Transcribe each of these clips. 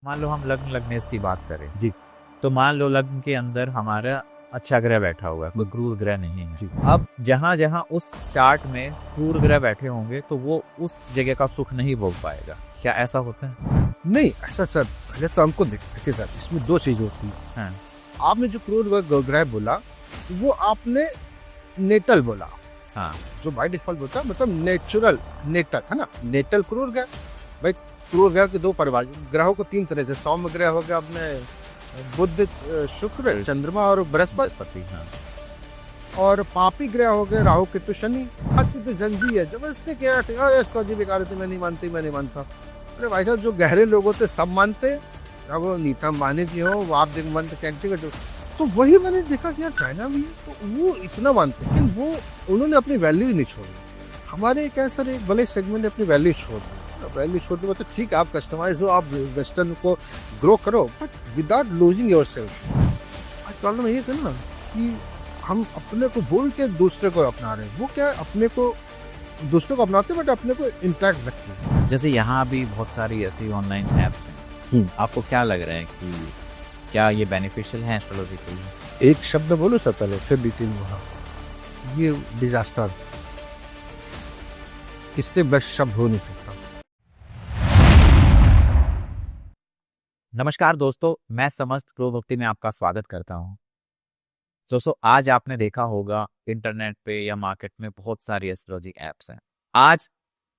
मान लो हम लग्न लग्नेश की बात करें जी। तो मान लो लग्न के अंदर हमारा अच्छा ग्रह बैठा हुआ है, कोई क्रूर ग्रह नहीं है। जी। अब जहां जहां उस चार्ट में क्रूर ग्रह बैठे होंगे तो वो उस जगह का सुख नहीं भोग पाएगा। क्या ऐसा होता है? नहीं ऐसा सर, पहले तो हमको देखिए सर, इसमें दो चीज होती है। हाँ। आपने जो क्रूर ग्रह बोला वो आपने नेटल बोला। हाँ। जो बाय डिफॉल्ट होता है मतलब नेचुरल नेटल है ना, नेटल क्रूर ग्रह। भाई क्रूर ग्रह के दो परिभाषा, ग्रहों को तीन तरह से, सौम्य ग्रह हो गया अपने बुध, शुक्र, चंद्रमा और बृहस्पति। हाँ। और पापी ग्रह हो गए राहु, केतु, शनि। आज की तो जंजी है, जबरदस्ती क्या एस्ट्रोलॉजी बेकार है, मैं नहीं मानता। अरे भाई साहब, जो गहरे लोग होते सब मानते, चाहे वो नीता अंबानी जी हो, वो आप दिग्मंत कैंटी का, तो वही मैंने देखा कि यार चाइना में तो वो इतना मानते, लेकिन वो उन्होंने अपनी वैल्यू ही नहीं छोड़ी। हमारे क्या सर, एक बड़े सेगमेंट ने अपनी वैल्यू छोड़ दी। वैल्यू छोड़ दी मतलब ठीक है, आप कस्टमाइज हो, आप वेस्टर्न को ग्रो करो, बट विदाउट लूजिंग योरसेल्फ। आज प्रॉब्लम ये है ना कि हम अपने को भूल के दूसरे को अपना रहे हैं। वो क्या है, अपने को दूसरों को अपनाते बट अपने को इंटैक्ट रखते हैं। जैसे यहाँ भी बहुत सारी ऐसी ऑनलाइन एप्स हैं, आपको क्या लग रहा है कि क्या ये बेनिफिशियल है एस्ट्रोलॉजी के लिए? एक शब्द बोलो सर पहले, फिर डिटेल बोला। ये डिजास्टर, इससे बेस्ट शब्द हो नहीं सकता। नमस्कार दोस्तों, मैं समस्त प्रो भक्ति में आपका स्वागत करता हूं। दोस्तों, आज आपने देखा होगा इंटरनेट पे या मार्केट में बहुत सारी एस्ट्रोलॉजी एप्स हैं। आज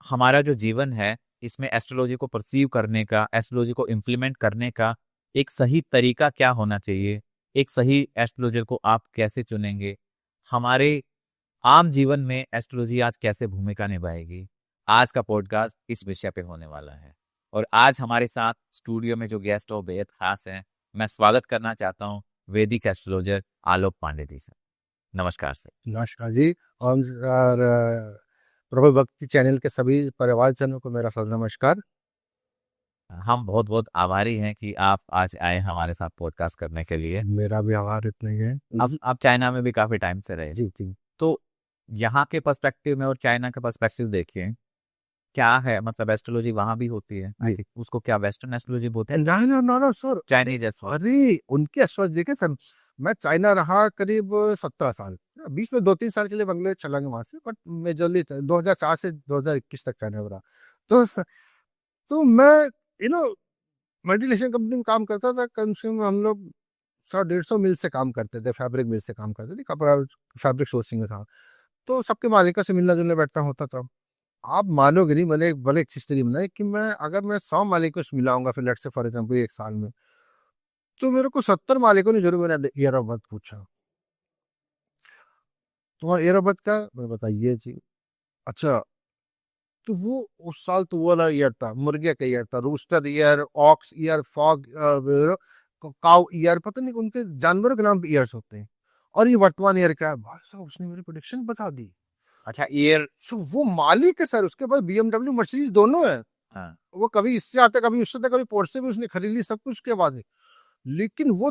हमारा जो जीवन है इसमें एस्ट्रोलॉजी को परसीव करने का, एस्ट्रोलॉजी को इम्प्लीमेंट करने का एक सही तरीका क्या होना चाहिए, एक सही एस्ट्रोलॉजर को आप कैसे चुनेंगे, हमारे आम जीवन में एस्ट्रोलॉजी आज कैसे भूमिका निभाएगी, आज का पॉडकास्ट इस विषय पे होने वाला है। और आज हमारे साथ स्टूडियो में जो गेस्ट हो बेहद खास हैं। मैं स्वागत करना चाहता हूं वैदिक एस्ट्रोलॉजर आलोक पांडे जी से। नमस्कार सर। नमस्कार जी। और प्रभु भक्ति चैनल के सभी परिवारजनों को मेरा नमस्कार। हम बहुत बहुत आभारी हैं कि आप आज आए हमारे साथ पॉडकास्ट करने के लिए। मेरा भी आभार इतना ही है। अब आप चाइना में भी काफी टाइम से रहे। जी। तो यहाँ के पर्सपेक्टिव में और चाइना के पर्सपेक्टिव देखिए, क्या है मतलब एस्ट्रोलॉजी वहां भी होती है? आई थिंक उसको क्या वेस्टर्न एस्ट्रोलॉजी बोलते हैं? ना सर, चाइनीज अरे उनके एस्ट्रोलॉजी देखे सर। मैं चाइना रहा करीब 17 साल, बीच में 2-3 साल के लिए बांग्लादेश चला गया वहां से, बट मेजरली 2004 से 2021 तक चाइना में रहा। तो मैं मल्टीनेशनल कंपनी में काम करता था। कम से कम हम लोग 100-150 मिल से काम करते थे, फैब्रिक मिल से काम करते थे, कपड़ा फैब्रिक सोर्सिंग में था। तो सबके मालिकों से मिलना जुलना बैठता होता था। आप मानोगे नहीं, मैंने एक बड़े हिस्ट्री बनाई कि अगर मैं 100 मालिकों से मिलाऊंगा, फिर लेट्स से फॉर एग्जाम्पल एक साल में, तो मेरे को 70 मालिकों ने जरूर मेरा ईयर ऑफ बर्थ पूछा। तुम्हारा ईयर ऑफ बर्थ क्या? मैं बताइए जी। अच्छा, तो वो उस साल तो वो वाला ईयर था, मुर्गे का ईयर था, rooster year, ox year, fog, cow year, पता नहीं उनके जानवरों के नाम पे ईयर्स होते हैं। और ये वर्तमान ईयर क्या है भाई साहब, उसने मेरी प्रेडिक्शन बता दी। अच्छा, ईयर। सो वो मालिक है सर, उसके पास BMW मर्सिडीज दोनों है। हाँ। वो कभी इससे आता, कभी उससे आता, कभी पोर्से भी उसने खरीद ली, सब कुछ के बाद है। लेकिन वो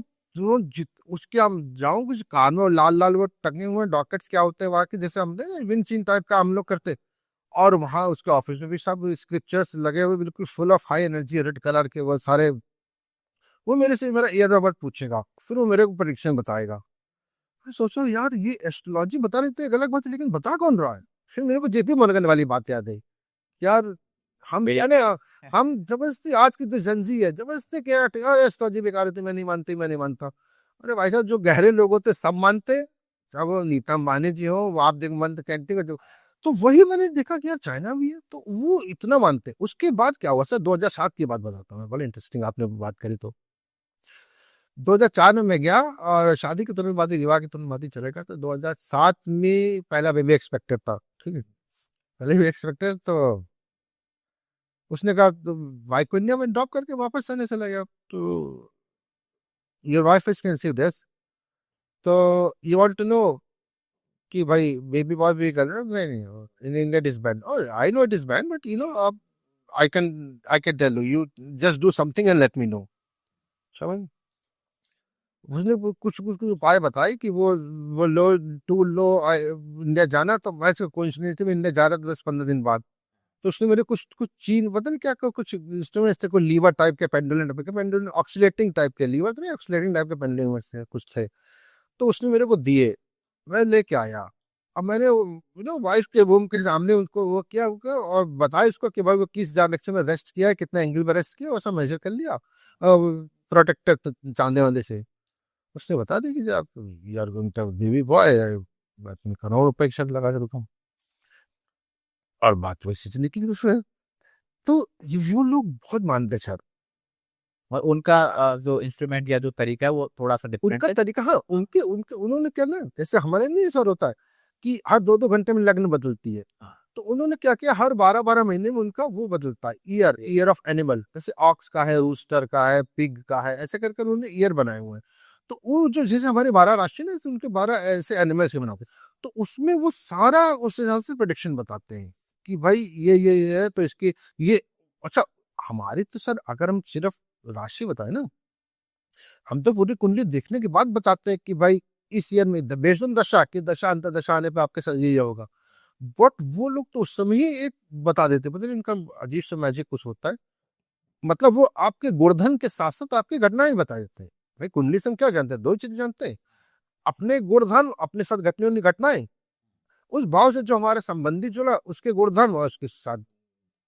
उसके हम जाऊं कुछ कान में लाल लाल वो टंगे हुए डॉकेट्स क्या होते हैं वहां के, जैसे हमने विंचिन टाइप का हम लोग करते। और वहां उसके ऑफिस में भी सब स्क्रिप्चर्स लगे हुए, बिल्कुल full of high energy, red colour के वो सारे। वो मेरे से मेरा ईयर रबर्ट पूछेगा, फिर वो मेरे को प्रेडिक्शन बताएगा। मैं सोचो यार, ये एस्ट्रोलॉजी बता रहे थे, एक अलग बात है, लेकिन बता कौन रहा है? फिर मेरे को JP मॉर्गन वाली बात याद आई। यार हम क्या ने, हम जबरदस्ती, आज की तो जंजी है, जबरदस्ती क्या एस्ट्रोलॉजी बेकार है, मैं नहीं मानता। अरे भाई साहब, जो गहरे लोग होते सब मानते, चाहे वो नीता अंबानी जी हो, वो आप दिग्मंत कैंटी का, जो तो वही मैंने देखा कि यार चाइना भी है तो वो इतना मानते। उसके बाद क्या हुआ सर, 2007 की बात बताता हूँ मैं, बड़ा इंटरेस्टिंग आपने बात करी। तो 2004 में मैं गया, और शादी की तुरंत बाद ही, विवाह की तुरंत बाद ही चलेगा। तो 2007 में पहला बेबी एक्सपेक्टेड था, ठीक है, पहले भी एक्सपेक्टेड। तो उसने कहा तो वाइफ को इंडिया में ड्रॉप करके वापस आने चला गया। तो your wife is conceived, yes. तो यू वांट टू नो कि भाई बेबी बॉय भी कर रहे हो? नहीं, in India it is ban. और I know it is ban, but अब I can tell you just do something and let me know. समझ? उसने कुछ कुछ कुछ उपाय बताए कि वो लो, टू लो इंडिया जाना। तो मैं कोइंसिडेंटली में इंडिया जा रहा था 10-15 दिन बाद। तो उसने मेरे कुछ कुछ चीन पता नहीं क्या कुछ इंस्ट्रूमेंट्स थे, कोई लीवर टाइप के पेंडुलम ऑक्सीलेटिंग टाइप के लीवर थे, ऑक्सीलेटिंग टाइप के पेंडुलम कुछ थे। तो उसने मेरे को दिए, मैं लेके आया। अब मैंने वाइफ के रूम के सामने उनको वो किया और बताया उसको कि भाई वो किस डायरेक्शन में रेस्ट किया है, कितना एंगल में रेस्ट किया, वैसा मेजर कर लिया प्रोटेक्टर चांदे वाले से। उसने बता दी कि आप यार बेबी बॉय, मैं तुम्हें करोड़ रुपए की शर्त लगा के रुका हूँ। और बात वैसे से निकली उसमें। तो वो लोग बहुत मानते सर। और उनका जो इंस्ट्रूमेंट या जो तरीका है वो थोड़ा सा डिफरेंट उनका है। तरीका, हाँ, उनके उनके उन्होंने क्या ना, जैसे हमारे नहीं सर होता है कि हर 2-2 घंटे में लग्न बदलती है। हाँ। तो उन्होंने क्या किया, हर 12-12 महीने में उनका वो बदलता है, ईयर ईयर ऑफ एनिमल, जैसे ऑक्स का है, रूस्टर का है, पिग का है, ऐसे करके उन्होंने ईयर बनाए हुए हैं। तो वो जो जैसे हमारे 12 राशि ना, तो उनके 12 ऐसे एनिमल्स के बनाते हैं। तो उसमें वो सारा उस हिसाब से प्रेडिक्शन बताते हैं कि भाई ये है तो इसकी ये। अच्छा, हमारी तो सर अगर हम सिर्फ राशि बताए ना, हम तो पूरी कुंडली देखने के बाद बताते हैं कि भाई इस ईयर में बेस्ड ऑन दशा की दशा अंतर दशा आने पे आपके साथ ये होगा। बट वो लोग तो उस समय ही एक बता देते, पता नहीं इनका अजीब सा मैजिक कुछ होता है। मतलब वो आपके गुणधन के साथ साथ आपकी घटनाएं बता देते हैं। भाई कुंडली से हम क्या जानते हैं, दो चीज जानते हैं, अपने गुणधन, अपने साथ घटने वाली घटनाएं, उस भाव से जो हमारे संबंधी जुड़ा उसके गुणधन और उसके साथ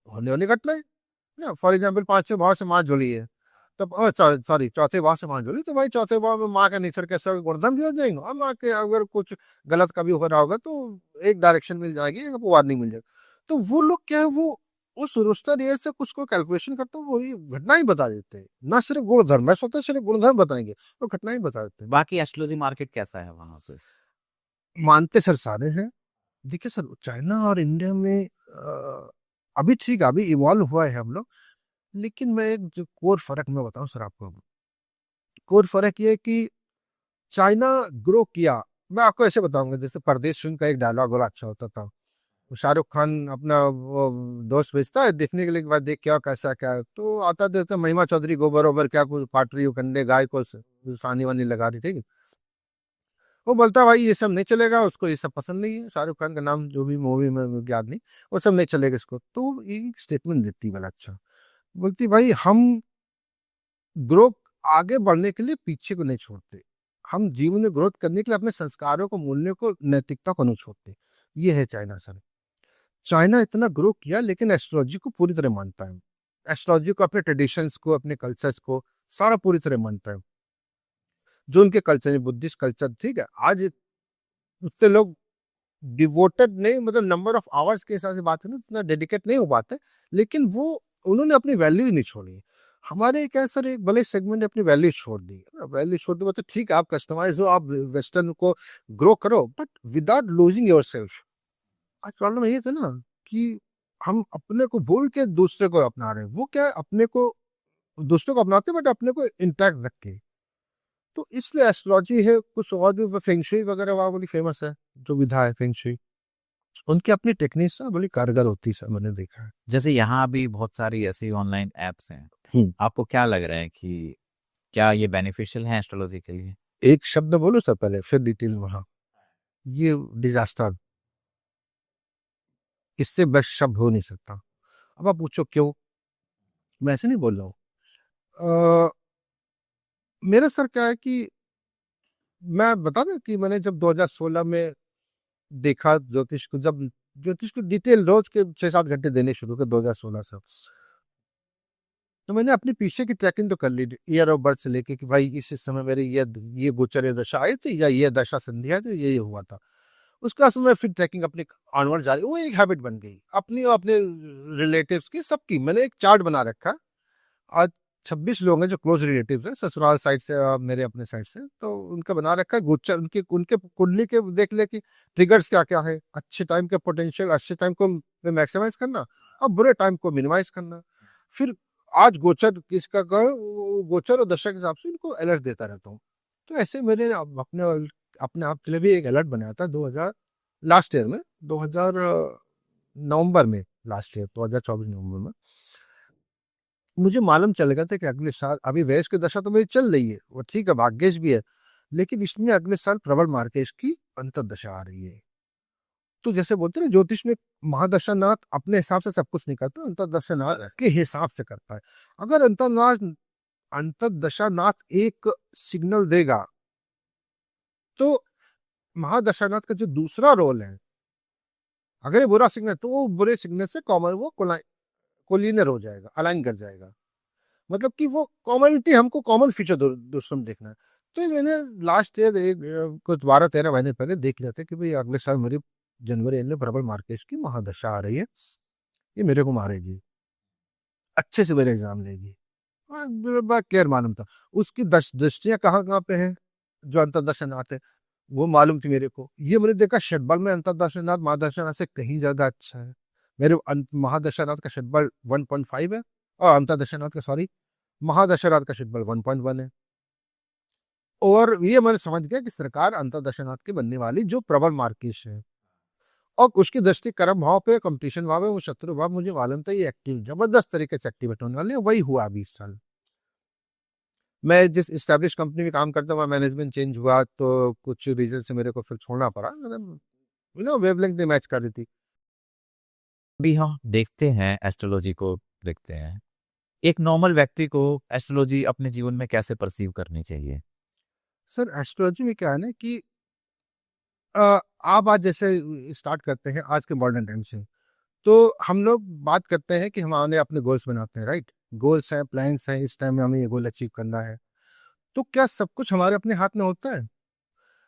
होने वाली घटनाएं ना। फॉर एग्जाम्पल 5वें भाव से माँ जुड़ी है, तब सॉरी चौथे भाव से माँ जुड़ी, तो भाई चौथे भाव में माँ का नेचर कैसा होगा, गुणधर्म भी हो जाएंगे, और माँ के अगर कुछ गलत कभी हो रहा होगा तो एक डायरेक्शन मिल जाएगी, एक वार्निंग मिल जाएगी। तो वो लोग क्या है, वो उस रोस्टर ईयर से कुछ को कैलकुलेशन करते हैं, वही घटना ही बता देते हैं, ना सिर्फ गुणधर्म। मैं सोचता सिर्फ गुणधर्म बताएंगे, तो घटना ही बता देते हैं। बाकी एस्ट्रोलॉजी मार्केट कैसा है वहां से? मानते सर सारे हैं। देखिए सर, चाइना और इंडिया में अभी ठीक है, अभी इवॉल्व हुआ है हम लोग। लेकिन मैं एक जो कोर फर्क मैं बताऊं सर आपको, कोर फर्क ये है कि चाइना ग्रो किया। मैं आपको ऐसे बताऊंगा, जैसे परदेश फिल्म का एक डायलॉग बड़ा अच्छा होता था, वो शाहरुख खान अपना वो दोस्त भेजता है देखने के लिए कि भाई देख क्या कैसा क्या है। तो आता देता महिमा चौधरी गोबर ओबर क्या कुछ पाट रही हो, कंडे गाय को सानी वानी लगा रही, ठीक है। वो बोलता है भाई ये सब नहीं चलेगा, उसको ये सब पसंद नहीं है, शाहरुख खान का नाम जो भी मूवी में मुझे याद नहीं, वो सब नहीं चलेगा इसको। तो एक स्टेटमेंट देती बड़ा अच्छा, बोलती भाई हम ग्रो आगे बढ़ने के लिए पीछे को नहीं छोड़ते, हम जीवन में ग्रोथ करने के लिए अपने संस्कारों को, मूल्यों को, नैतिकता को नहीं छोड़ते। ये है चाइना सर। चाइना इतना ग्रो किया लेकिन एस्ट्रोलॉजी को पूरी तरह मानता है, एस्ट्रोलॉजी को, अपने ट्रेडिशंस को, अपने कल्चर्स को सारा पूरी तरह मानता है। जो उनके कल्चर है बुद्धिस्ट कल्चर, ठीक है, आज उससे लोग डिवोटेड नहीं, मतलब नंबर ऑफ आवर्स के हिसाब से बात करें इतना डेडिकेट नहीं हो पाते, लेकिन वो उन्होंने अपनी वैल्यू ही नहीं छोड़ी। हमारे क्या सर, एक बड़े सेगमेंट ने अपनी वैल्यू छोड़ दी, वैल्यू छोड़ दी मतलब ठीक है, आप कस्टमाइज हो, आप वेस्टर्न को ग्रो करो, but without losing your self. आज प्रॉब्लम ये था ना कि हम अपने को भूल के दूसरे को अपना रहे हैं। वो क्या है, अपने को दूसरे को अपनाते बट अपने को इंटैक्ट रख के। तो इसलिए एस्ट्रोलॉजी है, कुछ और भी फेंगशुई वगैरह वहाँ बड़ी फेमस है, जो विधा है फेंगशुई, उनकी अपनी टेक्निक्स है, बड़ी कारगर होती है सर, मैंने देखा है। जैसे यहाँ भी बहुत सारी ऐसी ऑनलाइन एप्स हैं, हम्म। आपको क्या लग रहा है कि क्या ये बेनिफिशियल है एस्ट्रोलॉजी के लिए? एक शब्द बोलो सर पहले, फिर डिटेल में। हाँ, ये डिजास्टर, इससे बेस्ट शब्द हो नहीं सकता। अब आप पूछो क्यों, मैं ऐसे नहीं बोल रहा हूँ। मेरा सर क्या है कि मैं बता दें कि मैंने जब 2016 में देखा ज्योतिष को, जब ज्योतिष को डिटेल रोज के 6-7 घंटे देने शुरू कर 2016 से, तो मैंने अपने पीछे की ट्रैकिंग तो कर ली, ईयर ऑफ बर्थ से लेके कि भाई इस समय मेरे ये गोचर ये दशा आई थी, या ये दशा संधि आई थी, ये हुआ था। उसके बाद मैं फिर ट्रैकिंग अपनी ऑनवर्ड जारी, वो एक हैबिट बन गई अपनी और अपने रिलेटिव्स की, सबकी मैंने एक चार्ट बना रखा। आज 26 लोग हैं जो क्लोज रिलेटिव्स हैं, ससुराल साइड से और मेरे अपने साइड से, तो उनका बना रखा है गोचर, उनके उनके कुंडली के देख ले कि ट्रिगर्स क्या क्या है, अच्छे टाइम के पोटेंशियल, अच्छे टाइम को मैक्सिमाइज करना और बुरे टाइम को मिनिमाइज करना। फिर आज गोचर किसका कहे, गोचर और दशा के हिसाब से इनको अलर्ट देता रहता हूँ। तो ऐसे मैंने अपने अपने आप के लिए भी एक अलर्ट बनाया था 2000 लास्ट ईयर में, 2000 नवंबर में, लास्ट ईयर 2024 नवंबर में मुझे मालूम चल गया था कि अगले साल, अभी वैश की दशा तो मेरी चल रही है, वो ठीक है, भाग्येश भी है, लेकिन इसमें अगले साल प्रबल मार्केश की अंतर्दशा आ रही है। तो जैसे बोलते हैं ना ज्योतिष में, महादशानाथ अपने हिसाब से सब कुछ नहीं करता, अंतर्दशानाथ के हिसाब से करता है। अगर अंतर्दशानाथ एक सिग्नल देगा तो महादशानाथ का जो दूसरा रोल है, अगर ये बुरा सिग्नल तो वो बुरे सिग्नल से कॉमन वो कोलिनियर हो जाएगा, अलाइन कर जाएगा। मतलब कि वो कॉमनिटी, हमको कॉमन फीचर दूसरों में देखना है। तो ये मैंने लास्ट ईयर कुछ 12-13 महीने पहले देख लिया था कि भाई अगले साल मेरी जनवरी में प्रबल मार्केट की महादशा आ रही है, ये मेरे को मारेगी, अच्छे से मेरे एग्जाम लेगी। क्लियर मालूम था उसकी दृष्टियां कहाँ कहाँ पे है, जो अंतर्दर्शनाथ है वो मालूम थी मेरे को। ये मैंने देखा षटबल में अंतर्दर्शनाथ महादर्शनाथ से कहीं ज्यादा अच्छा है। मेरे महादर्शनाथ का षटबल 1.5 है, और अंतर्दर्शनाथ का, सॉरी, महादशनाथ का षटबल 1.1 है। और ये मैंने समझ गया कि सरकार अंतर्दशनाथ की बनने वाली जो प्रबल मार्केश है, और उसकी दृष्टि कर्म भाव पे, कंपटीशन भाव है, वो शत्रु भाव, मुझे मालूम था ये एक्टिव, जबरदस्त तरीके से एक्टिवेट होने वाले हैं। वही हुआ अभी इस साल। मैं जिस स्टैब्लिश कंपनी में काम करता हूँ, मैनेजमेंट चेंज हुआ तो कुछ रीजन से मेरे को फिर छोड़ना पड़ा। मतलब वेवलेंथ मैच कर रही थी। अभी हम देखते हैं एस्ट्रोलॉजी को, देखते हैं एक नॉर्मल व्यक्ति को एस्ट्रोलॉजी अपने जीवन में कैसे परसीव करनी चाहिए। सर एस्ट्रोलॉजी में क्या है ना कि आप आज जैसे स्टार्ट करते हैं आज के मॉडर्न टाइम से, तो हम लोग बात करते हैं कि हमारे अपने गोल्स बनाते हैं, राइट। गोल्स हैं, प्लान्स हैं, इस टाइम में हमें ये गोल अचीव करना है। तो क्या सब कुछ हमारे अपने हाथ में होता है?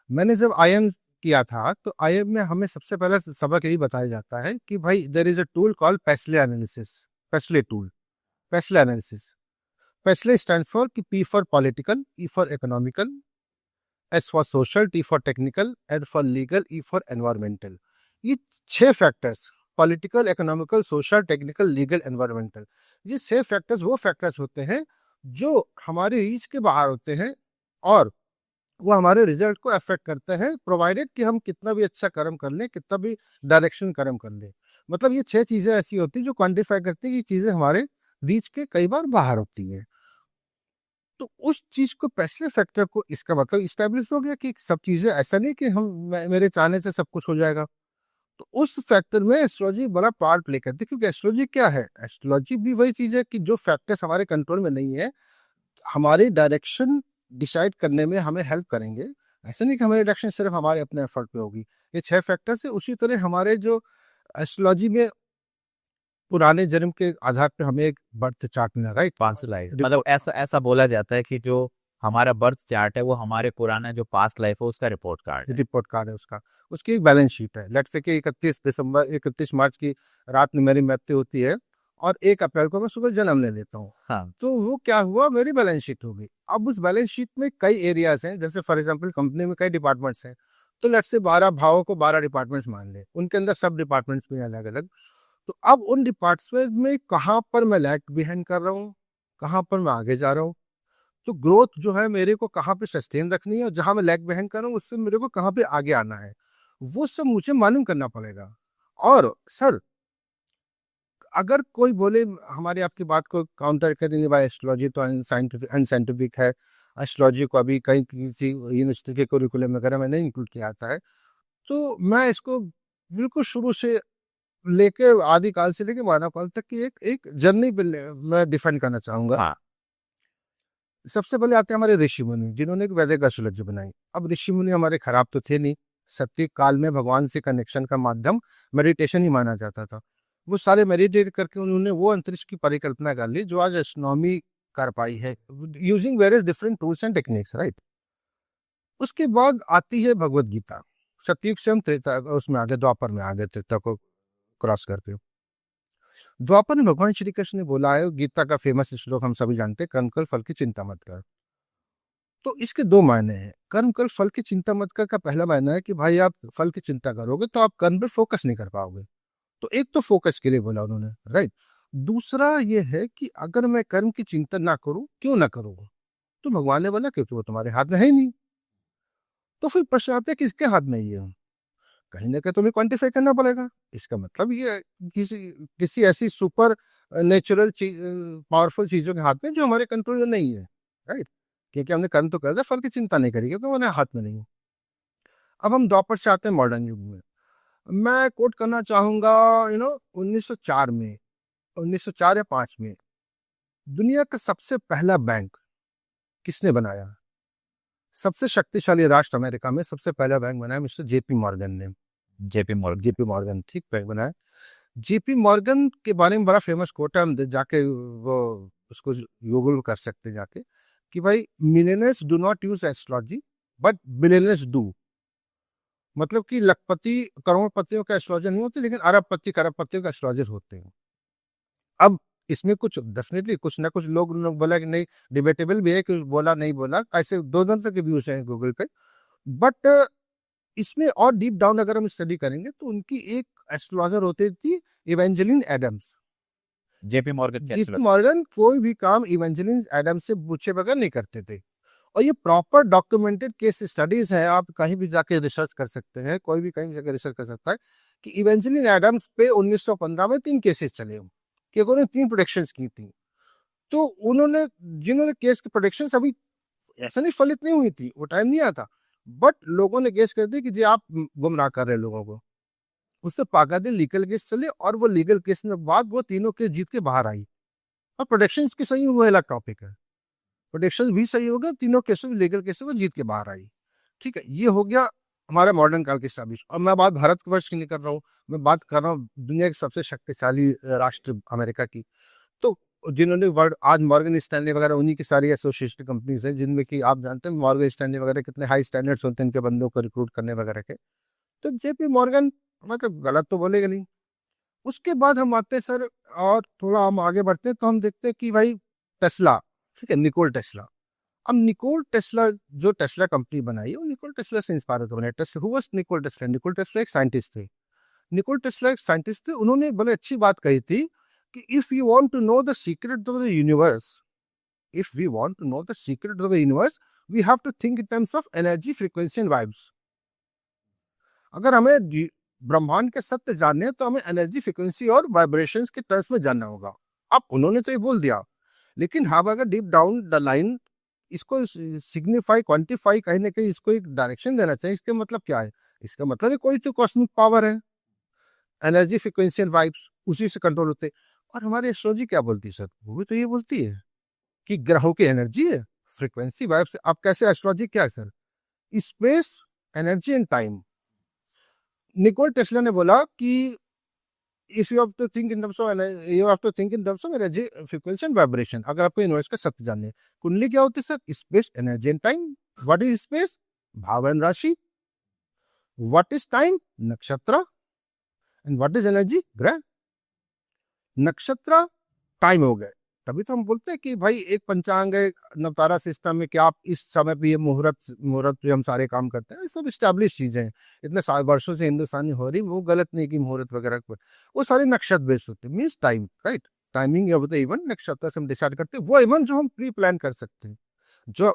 मैंने जब आईएम किया था तो आईएम में हमें सबसे पहला सबक यही बताया जाता है कि भाई there is a tool called PESTLE analysis, PESTLE tool, PESTLE analysis. PESTLE stand for कि P for political, E for economical, S for social, T for technical, N for legal, E for environmental. ये 6 factors, political, economical, social, technical, legal, environmental, ये 6 factors वो factors होते हैं जो हमारे reach के बाहर होते हैं, और वो हमारे रिजल्ट को अफेक्ट करते हैं, प्रोवाइडेड कि हम कितना भी अच्छा कर्म कर लें, कितना भी डायरेक्शन कर्म कर लें। मतलब ये 6 चीजें ऐसी होती हैं जो क्वांटिफाई करती है कि चीजें हमारे रीच के कई बार बाहर होती हैं। तो उस चीज को, पैसले फैक्टर को, इसका मतलब इस्टेब्लिश हो गया कि सब चीजें, ऐसा नहीं कि मेरे चाहने से सब कुछ हो जाएगा। तो उस फैक्टर में एस्ट्रोलॉजी बड़ा पार्ट प्ले करती है, क्योंकि एस्ट्रोलॉजी क्या है, एस्ट्रोलॉजी भी वही चीज है कि जो फैक्टर्स हमारे कंट्रोल में नहीं है, हमारी डायरेक्शन डिसाइड करने में हमें हेल्प करेंगे। ऐसा नहीं कि हमारी डायरेक्शन सिर्फ हमारे अपने एफर्ट पे होगी। ये 6 फैक्टर्स है। उसी तरह हमारे जो एस्ट्रोलॉजी में पुराने जन्म के आधार पे हमें एक बर्थ चार्ट मिला, राइट। पास्ट लाइफ, मतलब ऐसा ऐसा बोला जाता है कि जो हमारा बर्थ चार्ट है वो हमारे पुराना जो पास्ट लाइफ है उसका रिपोर्ट कार्ड है। रिपोर्ट कार्ड है उसका, उसकी एक बैलेंस शीट है। लेट्स से कि 31 मार्च की रात में मेरी मृत्यु होती है, और 1 अप्रैल को मैं सुबह जन्म ले लेता हूँ। हाँ, तो वो क्या हुआ, मेरी बैलेंस शीट हो गई। अब उस बैलेंस शीट में कई एरियाज हैं, जैसे फॉर एग्जांपल कंपनी में कई डिपार्टमेंट्स हैं, तो लेट्स से 12 भावों को 12 डिपार्टमेंट्स मान ले, उनके अंदर सब डिपार्टमेंट्स में अलग अलग। तो अब उन डिपार्टमेंट्स में कहाँ पर मैं लैग बिहाइंड कर रहा हूँ, कहाँ पर मैं आगे जा रहा हूँ, तो ग्रोथ जो है मेरे को कहाँ पे सस्टेन रखनी है, और जहां मैं लैग बिहाइंड कर रहा हूँ उससे मेरे को कहाँ पे आगे आना है, वो सब मुझे मालूम करना पड़ेगा। और सर, अगर कोई बोले हमारी आपकी बात को काउंटर करेंगे, भाई एस्ट्रोलॉजी तो अनसाइंटिफिक है, एस्ट्रोलॉजी को अभी कहीं किसी यूनिवर्सिटी के करिकुलम वगैरह में नहीं इंक्लूड किया जाता है, तो मैं इसको बिल्कुल शुरू से लेके आदिकाल से लेके मानव काल तक की एक एक जर्नी मैं डिफाइन करना चाहूंगा। हाँ, सबसे पहले आते हैं हमारे ऋषि मुनि, जिन्होंने एक वैदिक एस्ट्रोलॉजी बनाई। अब ऋषि मुनि हमारे खराब तो थे नहीं, सत्य काल में भगवान से कनेक्शन का माध्यम मेडिटेशन ही माना जाता था। वो सारे मेडिटेट करके उन्होंने वो अंतरिक्ष की परिकल्पना कर ली जो आज एस्ट्रोनॉमी कर पाई है, using various different tools and techniques, right. उसके बाद आती है भगवत गीता। सतयुग से हम त्रेता उसमें आ गए, द्वापर में आ गए, त्रेता को क्रॉस करके। द्वापर में भगवान श्री कृष्ण ने बोला है, गीता का फेमस श्लोक हम सभी जानते हैं, कर्म कर फल की चिंता मत कर। तो इसके 2 मायने हैं। कर्म कर फल की चिंता मत कर का पहला मायना है कि भाई आप फल की चिंता करोगे तो आप कर्म पे फोकस नहीं कर पाओगे। तो एक तो फोकस के लिए बोला उन्होंने, राइट। दूसरा ये है कि अगर मैं कर्म की चिंता ना करूं, क्यों ना करूं, तो भगवान ने बोला क्योंकि वो तुम्हारे हाथ में है ही नहीं। तो फिर प्रश्न आता है किसके हाथ में ये है? कहीं ना कहीं तुम्हें क्वांटिफाई करना पड़ेगा। इसका मतलब ये है, किसी किसी ऐसी सुपर नेचुरल चीज, पावरफुल चीजों के हाथ में जो हमारे कंट्रोल में नहीं है, राइट। क्योंकि हमने कर्म तो कर दिया, फल की चिंता नहीं करी क्योंकि हमारे हाथ में नहीं है। अब हम द्वापर से आते हैं मॉडर्न युग में। मैं कोट करना चाहूंगा, 1904 में, 1904 या 5 में दुनिया का सबसे पहला बैंक किसने बनाया? सबसे शक्तिशाली राष्ट्र अमेरिका में सबसे पहला बैंक बनाया मिस्टर जेपी मॉर्गन ने। जेपी मॉर्गन ठीक बैंक बनाया। जेपी मॉर्गन के बारे में बड़ा फेमस कोट है, हम जाके वो उसको गूगल कर सकते हैं जाके, कि भाई millionaires do not use astrology but billionaires do. मतलब कि लखपति करोड़पतियों का एस्ट्रोलॉजर नहीं होते, लेकिन अरबपति करोड़पतियों का एस्ट्रोलॉजर होते हैं। अब इसमें कुछ डेफिनेटली कुछ ना कुछ लोग बोला कि नहीं, डिबेटेबल भी है कि बोला नहीं बोला, ऐसे दो तरह के व्यूज हैं गूगल पे। बट इसमें और डीप डाउन अगर हम स्टडी करेंगे तो उनकी एक एस्ट्रोलॉजर होती थी इवेंजेलिन एडम्स। जेपी मॉर्गन के जेपी मॉर्गन कोई भी काम इवेंजेलिन एडम्स से पूछे बगैर नहीं करते थे, और ये प्रॉपर डॉक्यूमेंटेड केस स्टडीज है। आप कहीं भी जाके रिसर्च कर सकते हैं, कोई भी कहीं जाकर रिसर्च कर सकता है कि इवेंजेलिन एडम्स पे 1915 में 3 केसेस चले कि उन्होंने 3 प्रोडिक्शंस की थी। तो उन्होंने जिन्होंने केस की प्रोडिक्शंस अभी ऐसा नहीं फलित नहीं हुई थी, वो टाइम नहीं आया था, बट लोगों ने गेस कर दी कि जी आप गुमराह कर रहे हैं लोगों को। उससे बाकायदे लीगल केस चले, और वो लीगल केस में बाद वो तीनों केस जीत के बाहर आई, और प्रोडिक्शंस की सही वो अलग टॉपिक है। प्रोडिक्शन भी सही हो गया, तीनों केसेस लीगल केसेस में जीत के बाहर आई। ठीक है, ये हो गया हमारा मॉडर्न काल की स्टैब्लिश। और मैं बात भारतवर्ष की नहीं कर रहा हूँ, मैं बात कर रहा हूँ दुनिया के सबसे शक्तिशाली राष्ट्र अमेरिका की। तो जिन्होंने वर्ल्ड आज मॉर्गन स्टैनली वगैरह, उन्हीं की सारी एसोसिएशन कंपनीज है, जिनमें कि आप जानते हैं मॉर्गन स्टैनली वगैरह कितने हाई स्टैंडर्ड्स होते हैं इनके बंदों को रिक्रूट करने वगैरह के। तो जेपी मॉर्गन मतलब गलत तो बोलेगा नहीं। उसके बाद हम आते हैं सर, और थोड़ा हम आगे बढ़ते हैं तो हम देखते हैं कि भाई टेस्ला, ठीक है, निकोल टेस्ला। अब निकोल टेस्ला जो टेस्ला कंपनी बनाई है, वो निकोल टेस्ला से इंस्पायर होकर बनाई। Tesla who was Nikola Tesla? Nikola Tesla एक साइंटिस्ट थे। निकोल टेस्ला एक साइंटिस्ट थे, उन्होंने बड़े अच्छी बात कही थी कि if you want to know the secret of the universe, if we want to know the secret of the universe, we have to think in terms of energy, frequency and vibes. अगर हमें ब्रह्मांड के सत्य जानने हैं तो हमें energy, frequency और वाइब्रेशंस के टर्म्स में जानना होगा। अब उन्होंने तो ये बोल दिया, लेकिन हम अगर डीप डाउन द लाइन इसको सिग्निफाई, क्वांटिफाई, कहीं ना कहीं इसको एक डायरेक्शन देना चाहिए। इसका मतलब क्या है? इसका मतलब है कोई तो कॉस्मिक पावर है, एनर्जी, फ्रीक्वेंसी एंड वाइब्स उसी से कंट्रोल होते हैं। और हमारी एस्ट्रोलॉजी क्या बोलती है सर? वो भी तो ये बोलती है कि ग्रहों की एनर्जी है, फ्रीक्वेंसी, वाइब्स। अब कैसे एस्ट्रोलॉजी क्या है sir? Space, energy and time. Nikola Tesla ने बोला कि if you have to think in terms of, you have to think in terms of energy, frequency and vibration. अगर आपको यूनिवर्स का सत्य जानना है, कुंडली क्या होती है sir? Space, energy and time. What is space? भाव एंड राशि। What is time? नक्षत्र। And what is energy? ग्रह। नक्षत्र टाइम हो गए, तभी तो हम बोलते हैं कि भाई एक पंचांग है नवतारा सिस्टम में कि आप इस समय पे ये मुहूर्त मुहूर्त पे हम सारे काम करते हैं। ये सब स्टैब्लिश चीजें हैं, इतने साल वर्षों से हिंदुस्तानी हो रही, वो गलत नहीं कि मुहूर्त वगैरह पर वो सारे नक्षत्र बेस्ड होते हैं, means time, right. Timing of the event नक्षत्र से हम डिसाइड करते हैं, वो इवेंट जो हम प्री प्लान कर सकते हैं। जो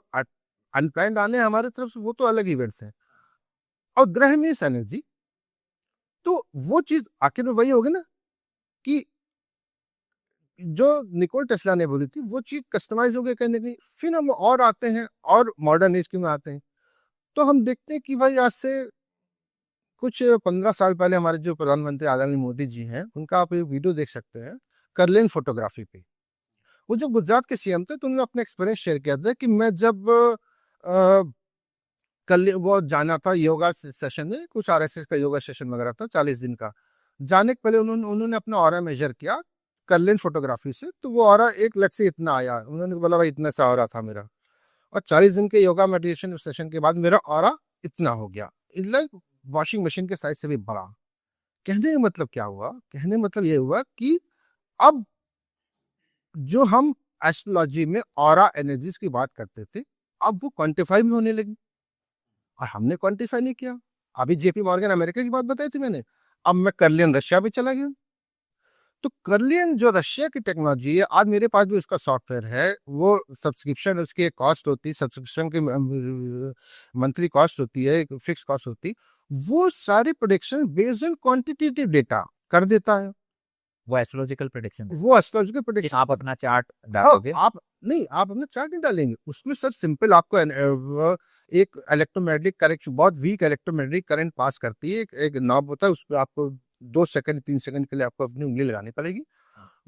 अनप्लान आने हैं हमारे तरफ से, वो तो अलग इवेंट्स हैं। और ग्रह मीन्स एनर्जी। तो वो चीज आखिर में वही होगी ना कि जो निकोल टेस्ला ने बोली थी वो चीज कस्टमाइज हो गई कहीं ना कहीं। फिर हम और आते हैं और मॉडर्न एज में आते हैं, तो हम देखते हैं कि भाई आज से कुछ 15 साल पहले हमारे जो प्रधानमंत्री आदरणीय मोदी जी हैं, उनका आप एक वीडियो देख सकते हैं करलेन फोटोग्राफी पे। वो जब गुजरात के सीएम थे तो उन्होंने अपना एक्सपीरियंस शेयर किया था कि मैं जब कल वो जाना था योगा सेशन में, कुछ आरएसएस का योगा सेशन वगैरह था 40 दिन का। जाने के पहले उन्होंने अपना ऑरा मेजर किया करलिन फोटोग्राफी से, तो वो ऑरा 1 लाख से इतना आया। उन्होंने बोला भाई इतना सा ऑरा था मेरा, और 40 दिन के योगा मेडिटेशन सेशन के बाद मेरा ऑरा इतना हो गया, लाइक वॉशिंग मशीन के साइज से भी बड़ा। कहने का मतलब क्या हुआ? कहने मतलब ये हुआ कि अब जो हम एस्ट्रोलॉजी में ऑरा एनर्जीज की बात करते थे, अब वो क्वांटिफाई भी होने लगी, और हमने क्वांटिफाई नहीं किया। अभी जेपी मॉर्गन अमेरिका की बात बताई थी मैंने, अब मैं करलियन रशिया भी चला गया। तो करलियन जो रशिया की टेक्नोलॉजी है, आज मेरे पास भी उसका सॉफ्टवेयर है, वो सब्सक्रिप्शन उसकी एक कॉस्ट होती है, सब्सक्रिप्शन की मंथली कॉस्ट होती है, एक फिक्स कॉस्ट होती है। वो सारी prediction based on quantitative data कर देता है। वो एस्ट्रोलॉजिकल प्रेडिक्शन है वो एस्ट्रोलॉजिकल कि प्रेडिक्शन। आप अपना चार्ट हाँ, डालोगे। आप नहीं, आप अपना चार्ट नहीं डालेंगे उसमें सर, सिंपल आपको एक इलेक्ट्रोमैग्नेटिक करंट, बहुत वीक इलेक्ट्रोमैग्नेटिक करंट पास करती है, एक नॉब होता है, उस पर आपको 2 सेकंड 3 सेकंड के लिए आपको अपनी उंगली लगानी पड़ेगी,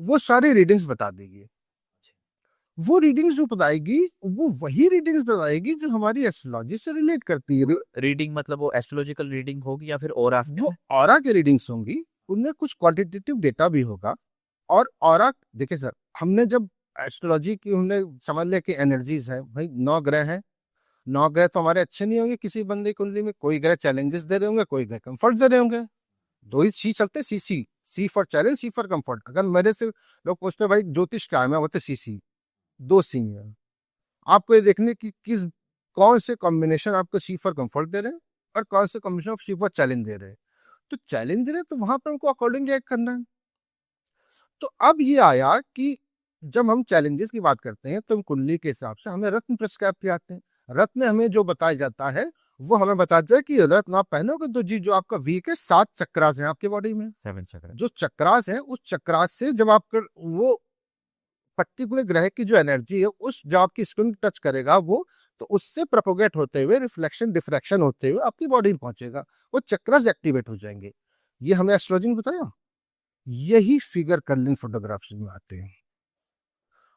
वो सारी रीडिंग्स बता देगी। वो रीडिंग्स जो बताएगी, वो वही रीडिंग्स बताएगी जो हमारी एस्ट्रोलॉजी से रिलेट करती है। रीडिंग मतलब वो एस्ट्रोलॉजिकल रीडिंग होगी या फिर ऑरा से? वो ऑरा के रीडिंग्स होंगी, उनमें कुछ क्वांटिटेटिव डेटा भी होगा। और ऑरा, देखिए सर, हमने जब एस्ट्रोलॉजी की हमने समझ लिया कि एनर्जीज है भाई, 9 ग्रह हैं, 9 ग्रह तो हमारे अच्छे नहीं होंगे किसी बंदे की कुंडली में, कोई ग्रह चैलेंजेस दे रहे होंगे, कोई ग्रह कंफर्ट दे रहे होंगे। दो ही सी चलते, C C, C for challenge, C for comfort. अगर मेरे से लोग पूछते हैं भाई ज्योतिष क्या है, मैं बोलते सी सी, 2 सी है। आपको ये देखने की किस, कौन से कॉम्बिनेशन आपको सी फॉर कंफर्ट दे रहे हैं और कौन से combination of C for challenge दे रहे हैं। तो चैलेंज दे रहे हैं तो वहां पर उनको अकॉर्डिंग रिएक्ट करना है। तो अब ये आया कि जब हम चैलेंजेस की बात करते हैं तो हम कुंडली के हिसाब से हमें रत्न प्रिस्क्राइब किए जाते हैं। रत्न हमें जो बताया जाता है वो हमें बताता है कि रत्न आप पहनोगे तो जी, जो आपका वीक है, 7 चक्रास हैं आपकी बॉडी में। 7 चक्र। जो चक्रास है, उस चक्रास से जब आपका वो पर्टिकुलर ग्रह की जो एनर्जी है, उस जो आपकी स्किन टच करेगा वो, तो उससे प्रोपोगेट होते हुए, रिफ्लेक्शन डिफ्रैक्शन होते हुए आपकी बॉडी में पहुंचेगा, वो चक्रास एक्टिवेट हो जाएंगे। ये हमें एस्ट्रोलॉजी ने बताया। यही फिगर कर्लिंग फोटोग्राफ्स में आते हैं।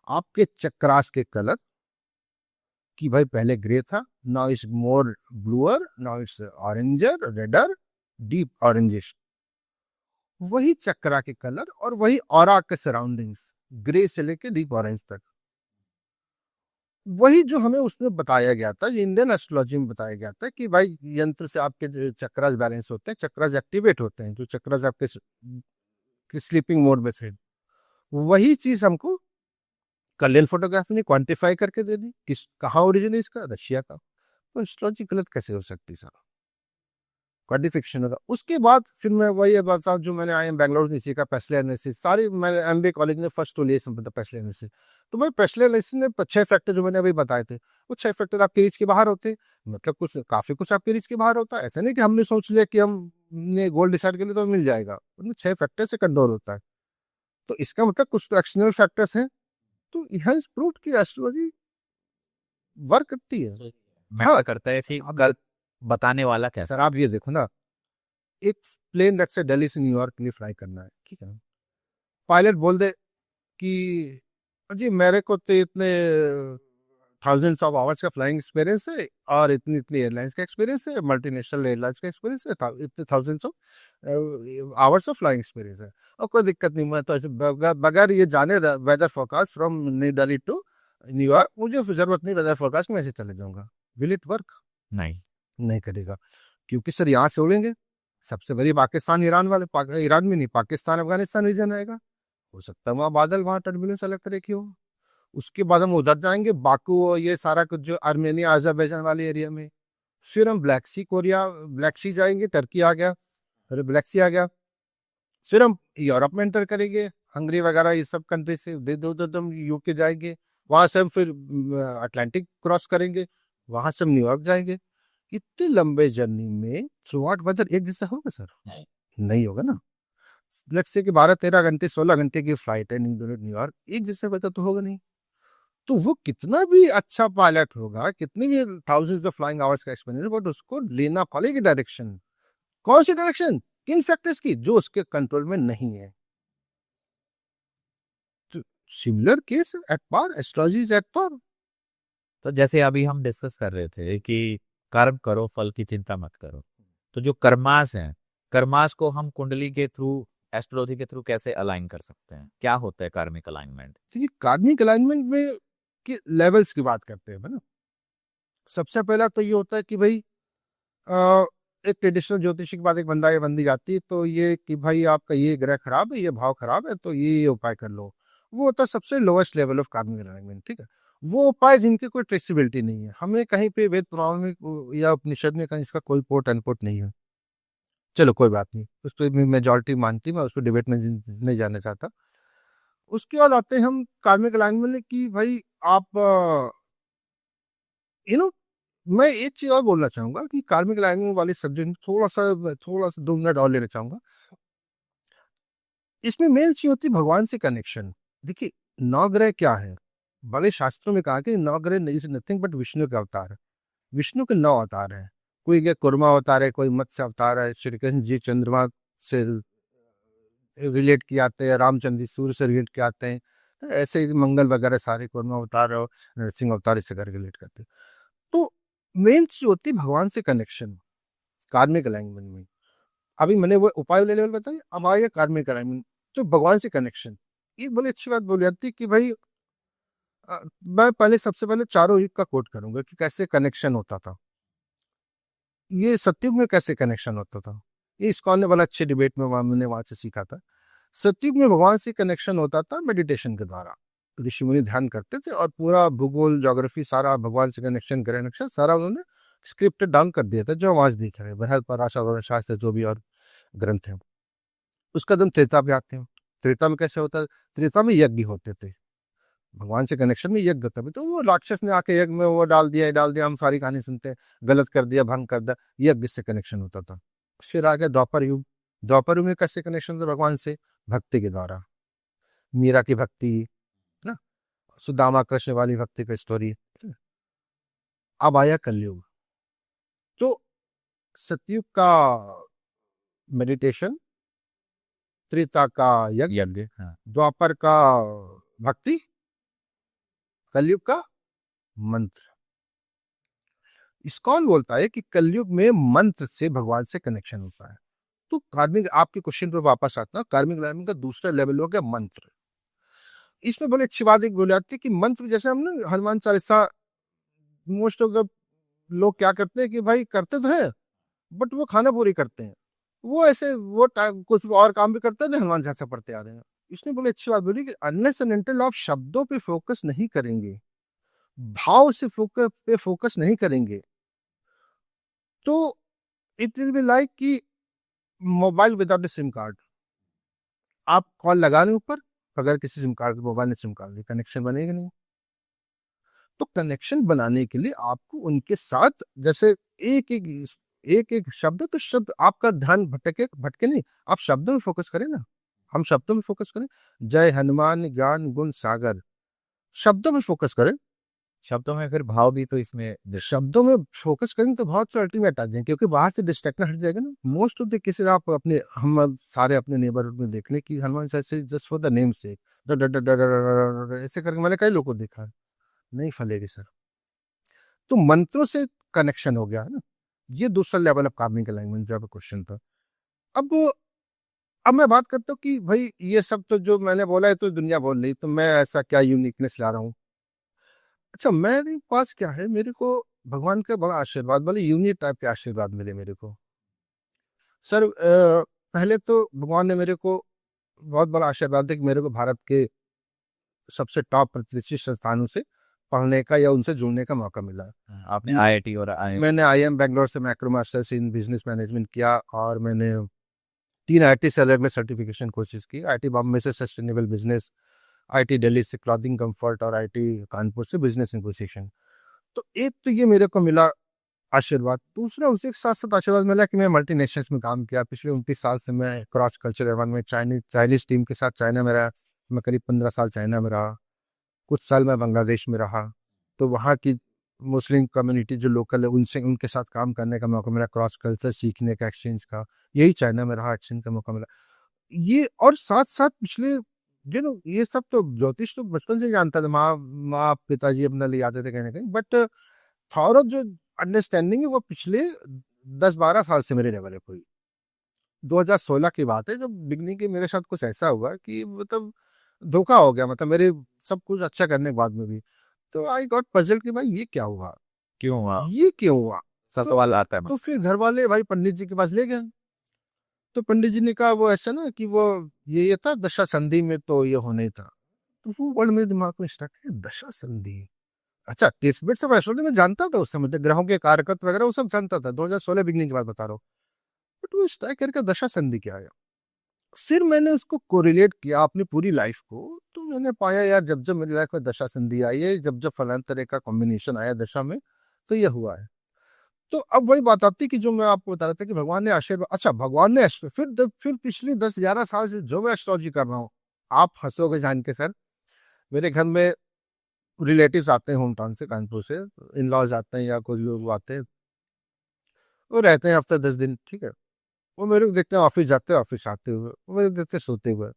आपके चक्रास के कलर कि भाई पहले ग्रे था, now it's more bluer, now it's oranger, redder, deep orangish. वही चक्रा के कलर और वही ऑरा के सराउंडिंग्स, ग्रे से लेके डीप ऑरेंज तक, वही जो हमें उसमें बताया गया था, इंडियन एस्ट्रोलॉजी में बताया गया था कि भाई यंत्र से आपके चक्रास बैलेंस होते हैं, चक्रास एक्टिवेट होते हैं, जो चक्रास आपके स्लीपिंग मोड में थे। वही चीज हमको कलियल फोटोग्राफी ने क्वांटिफाई करके दे दी। किस, कहाँ ओरिजिन है इसका, रशिया का। तो एस्ट्रोलॉजी गलत कैसे हो सकती सर, क्वांटिफिकेशन होगा। उसके बाद फिर मैं वही बात साहब, जो मैंने आई बेंगलोर से सीखा पेस्टल एनालिसिस, सारी मैंने एमबीए कॉलेज में फर्स्ट टू लिए समझता पेस्टल एनालिसिस। तो भाई पेस्टल एनालिसिस में 6 फैक्टर जो मैंने अभी बताए थे, वो 6 फैक्टर आपके रीच के बाहर होते, मतलब कुछ काफी कुछ आपके रीच के बाहर होता है। ऐसा नहीं कि हमने सोच लिया कि हमने गोल डिसाइड कर लिया तो मिल जाएगा, उनमें 6 फैक्टर से कंट्रोल होता है। तो इसका मतलब कुछ तो एक्सटर्नल फैक्टर्स हैं। तो यह प्रूव की एस्ट्रोलॉजी वर्क करती है। हाँ, मैटर करता है कि गलत बताने वाला कैसा। सर आप ये देखो ना, एक प्लेन लेट से दिल्ली से न्यूयॉर्क के लिए फ्लाई करना है, ठीक है, पायलट बोल दे कि जी मेरे को तो इतने थाउजेंड्स ऑफ आवर्स का फ्लाइंग एक्सपीरियंस है, और इतनी इतनी एयरलाइंस का एक्सपीरियंस है, मल्टीनेशनल एयरलाइंस का एक्सपीरियंस है, इतने thousands of hours of flying experience है, और कोई दिक्कत नहीं। मैं तो ऐसे बगैर ये जाने weather forecast from New Delhi to New York, मुझे जरूरत नहीं वेदर फोरकास्ट में, ऐसे चले जाऊंगा। Will it work? नहीं। नहीं करेगा, क्योंकि सर यहाँ से उड़ेंगे, सबसे बड़ी पाकिस्तान ईरान वाले, ईरान में नहीं, पाकिस्तान अफगानिस्तान रीजन आएगा। हो सकता है वहाँ बादल, वहाँ टर्बुलेंस अलग तरह की हो। उसके बाद हम उधर जाएंगे बाकू और ये सारा कुछ जो आर्मेनिया अजरबैजान वाले एरिया में। फिर हम ब्लैक सी, कोरिया, ब्लैक सी जाएंगे, टर्की आ गया, फिर ब्लैक सी आ गया। फिर हम यूरोप में एंटर करेंगे, हंगरी वगैरह ये सब कंट्री से उधर हम यूके जाएंगे, वहां से हम फिर अटलांटिक क्रॉस करेंगे, वहां से हम न्यूयॉर्क जाएंगे। इतने लंबे जर्नी में थ्रू आउट वेदर एक जैसा होगा सर? नहीं होगा ना। लेट्स से कि 12-13 घंटे 16 घंटे की फ्लाइट है न्यूयॉर्क, एक जैसा वेदर तो होगा नहीं। तो वो कितना भी अच्छा पायलट होगा, कितनी भी थाउजेंड्स ऑफ फ्लाइंग आवर्स का एक्सपीरियंस, बट उसको लेना पड़ेगी डायरेक्शन। कौन सी डायरेक्शन? किन फैक्टर्स की, जो उसके कंट्रोल में नहीं है। तो similar case at par, astrology is at par. तो जैसे अभी हम डिस्कस कर रहे थे कि कर्म करो फल की चिंता मत करो, तो जो कर्मास हैं, कर्मास को हम कुंडली के थ्रू, एस्ट्रोलॉजी के थ्रू कैसे अलाइन कर सकते हैं? क्या होता है कार्मिक अलाइनमेंट? देखिए कार्मिक अलाइनमेंट में कि लेवल्स की बात करते हैं ना। सबसे पहला तो ये होता है कि भाई अ, एक ट्रेडिशनल ज्योतिषी के बाद एक बंदा या बंदी जाती है, तो ये कि भाई आपका ये ग्रह खराब है, ये भाव खराब है, तो ये उपाय कर लो। वो होता है सबसे लोएस्ट लेवल ऑफ कार्मिक अलाइनमेंट, ठीक है। वो उपाय जिनकी कोई ट्रेसिबिलिटी नहीं है, हमें कहीं पे वेद पुराण में या उपनिषद में कहीं इसका कोई पोर्ट अनपोर्ट नहीं है। चलो कोई बात नहीं, उस पर मेजोरिटी मानती, मैं उस पर डिबेट में नहीं जाना चाहता। उसके बाद आते हैं हम कार्मिक अलाइनमेंट में कि भाई आप यू नो मैं एक चीज और बोलना चाहूंगा कि कार्मिक अलाइनमेंट वाले सब्जेक्ट में थोड़ा सा 2 मिनट और लेना चाहूंगा। इसमें मेन चीज होती है भगवान से कनेक्शन। देखिए, नवग्रह क्या है, बड़े शास्त्रों में कहा कि नवग्रह इज नथिंग बट विष्णु के अवतार है। विष्णु के 9 अवतार है। कोई क्या कुर्मा अवतार है, कोई मत्स्य अवतार है, श्री कृष्ण जी चंद्रमा से रिलेट किए आते हैं, रामचंद्र जी सूर्य से रिलेट किए आते हैं, ऐसे ही मंगल वगैरह सारे कुर्मा अवतार और नरसिंह अवतार इससे करके रिलेट करते हैं। तो मेन चीज होती है भगवान से कनेक्शन, कार्मिक अलाइनमेंट में। अभी मैंने वो उपाय लेवल बताया, अब आएगा कार्मिक अलाइनमेंट। तो भगवान से कनेक्शन, एक बड़ी अच्छी बात बोली जाती है कि भाई मैं पहले सबसे पहले चारों युग का कोट करूंगा कि कैसे कनेक्शन होता था। ये सतयुग में कैसे कनेक्शन होता था, ये इस्कॉन ने बड़ा अच्छे डिबेट में मैंने वहां से सीखा था। सतयुग में भगवान से कनेक्शन होता था मेडिटेशन के द्वारा। ऋषि मुनि ध्यान करते थे और पूरा भूगोल ज्योग्राफी सारा भगवान से कनेक्शन सारा उन्होंने स्क्रिप्ट डाउन कर दिया था, जो हम आज देख रहे हैं बृहद पराशर और शास्त्र जो भी और ग्रंथ है। उसका दम त्रेता पे आते हैं। त्रेता में कैसे होता है, त्रेता में यज्ञ होते थे, भगवान से कनेक्शन में यज्ञ होता है। तो वो राक्षस ने आके यज्ञ में वो डाल दिया, हम सारी कहानी सुनते हैं, गलत कर दिया, भंग कर दिया, यज्ञ से कनेक्शन होता था। फिर आ गया द्वापर युग। द्वापर युग में कैसे कनेक्शन था भगवान से, भक्ति के द्वारा, मीरा की भक्ति ना, सुदामा कृष्ण वाली भक्ति का स्टोरी। अब आया कलयुग। तो सतयुग का मेडिटेशन, त्रेता का यज्ञ, यज्ञ, हाँ। द्वापर का भक्ति, कलयुग का मंत्र। इस्कॉन बोलता है कि कलयुग में मंत्र से भगवान से कनेक्शन होता है। तो कार्मिक, आपके क्वेश्चन पर वापस आता है, कार्मिक लर्निंग का दूसरा लेवल हो गया मंत्र। इसमें बड़ी अच्छी बात एक बोली जाती है कि मंत्र, जैसे हम ना Hanuman Chalisa, most of the लोग क्या करते हैं कि भाई करते तो है बट वो खाना पूरी करते हैं, वो ऐसे वो कुछ और काम भी करते हैं जो हनुमान चालीसा पढ़ते आ रहे हैं। इसने बड़ी अच्छी बात बोली कि अनलेस एंड अनटिल आप शब्दों पे फोकस नहीं करेंगे, भाव से फोकस नहीं करेंगे, तो इट विल बी लाइक कि मोबाइल विदाउट ए सिम कार्ड। आप कॉल लगा रहे ऊपर, अगर किसी सिम कार्ड मोबाइल ने सिम कार्ड कनेक्शन बनेगा नहीं। तो कनेक्शन बनाने के लिए आपको उनके साथ, जैसे एक एक एक एक शब्द, तो शब्द आपका ध्यान भटके नहीं, आप शब्दों में फोकस करें ना। हम शब्दों में फोकस करें, जय हनुमान ज्ञान गुण सागर, शब्दों में फोकस करें। शब्दों में फिर भाव भी तो इसमें शब्दों में फोकस करें तो बहुत से अल्टीमेट आ जाएंगे, क्योंकि बाहर से डिस्ट्रैक्शन हट जाएगा ना। मोस्ट ऑफ द केसेस आप अपने, हम सारे अपने नेबरहुड में देख लें कि हनुमान से जस्ट फॉर द नेम से ऐसे करके मैंने कई लोगों को देखा है, नहीं फलेगी सर। तो मंत्रों से कनेक्शन हो गया है ना, ये दूसरा लेवल ऑफ कार्मिक अलाइनमेंट जो आपका क्वेश्चन था। अब अब मैं बात करता हूँ कि भाई ये सब तो जो मैंने बोला है तो दुनिया बोल रही, तो मैं ऐसा क्या यूनिकनेस ला रहा हूँ। अच्छा, मेरे पास क्या है, मेरे को भगवान का बड़ा आशीर्वाद, बड़े यूनिक टाइप के आशीर्वाद मिले मेरे को। सर पहले तो भगवान ने मेरे को बहुत बड़ा आशीर्वाद दिया कि मेरे को भारत के सबसे टॉप प्रतिष्ठित संस्थानों से पढ़ने का या उनसे जुड़ने का मौका मिला। आपने आईआईटी और मैंने IIM बैंगलोर से macro masters in business management किया, और मैंने 3 IIT से अलग में सर्टिफिकेशन कोर्सेज की। IIT बॉम्बे से सस्टेनेबल बिजनेस, IIT दिल्ली से क्लॉथिंग कंफर्ट, और IIT कानपुर से बिजनेस नेगोशिएशन। तो एक तो ये मेरे को मिला आशीर्वाद। दूसरा, उसी के साथ साथ आशीर्वाद मिला कि मैं मल्टीनेशनल्स में काम किया। पिछले 29 साल से मैं क्रॉस कल्चर एवन में चाइनीज टीम के साथ चाइना में रहा। मैं करीब 15 साल चाइना में रहा, कुछ साल मैं बांग्लादेश में रहा। तो वहाँ की मुस्लिम कम्युनिटी जो लोकल है उनसे, उनके साथ काम करने का मौका मिला, क्रॉस कल्चर सीखने का, एक्सचेंज का। यही चाइना में रहा, एक्सचेंज का मौका मिला ये। और साथ साथ पिछले जिन, ये सब तो ज्योतिष तो बचपन से जानता था, माँ पिताजी अपने लिए आते थे कहीं ना कहीं, बट थोड़ा जो अंडरस्टैंडिंग है वो पिछले 10-12 साल से मेरे डेवलप हुई। 2016 की बात है, जब बिगनिंग के मेरे साथ कुछ ऐसा हुआ कि मतलब धोखा हो गया, मतलब मेरे सब कुछ अच्छा करने के बाद में भी। तो आई गॉट पजल कि भाई ये क्या हुआ, क्यों हुआ, ये क्यों हुआ। सब तो, सवाल आता है। तो फिर घर वाले भाई पंडित जी के पास ले गए। तो पंडित जी ने कहा वो ऐसा ना कि वो ये था दशा संधि में, तो ये होना ही था। तो वो वर्ड मेरे दिमाग में स्टक है, दशा संधि। अच्छा, टेस्ट बेट सब एस्ट्रोलॉजी में जानता था उस समय, ग्रहों के कारकत्व वगैरह वो सब जानता था, 2016 बिगनिंग की बात बता रहा हूँ। बट वो स्ट्राइक करके दशा संधि क्या है। फिर मैंने उसको कोरिलेट किया अपनी पूरी लाइफ को, तो मैंने पाया यार जब जब मेरी लाइफ में दशा संधि आई है, जब जब फलान तरह का कॉम्बिनेशन आया दशा में, तो ये हुआ है। तो अब वही बात आती है कि जो मैं आपको बता रहा था कि भगवान ने आशीर्वाद, अच्छा भगवान ने फिर पिछले 10-11 साल से जो मैं एस्ट्रोलॉजी कर रहा हूँ, आप हंसोगे जान के सर। मेरे घर में रिलेटिव्स आते हैं होम टाउन से, कानपुर से, इन लॉज आते हैं या कोई लोग आते हैं, वो रहते हैं हफ्ते 10 दिन, ठीक है। वो मेरे को देखते हैं ऑफिस जाते हैं, ऑफिस आते हुए, वो मेरे को देखते हैं सोते हुए।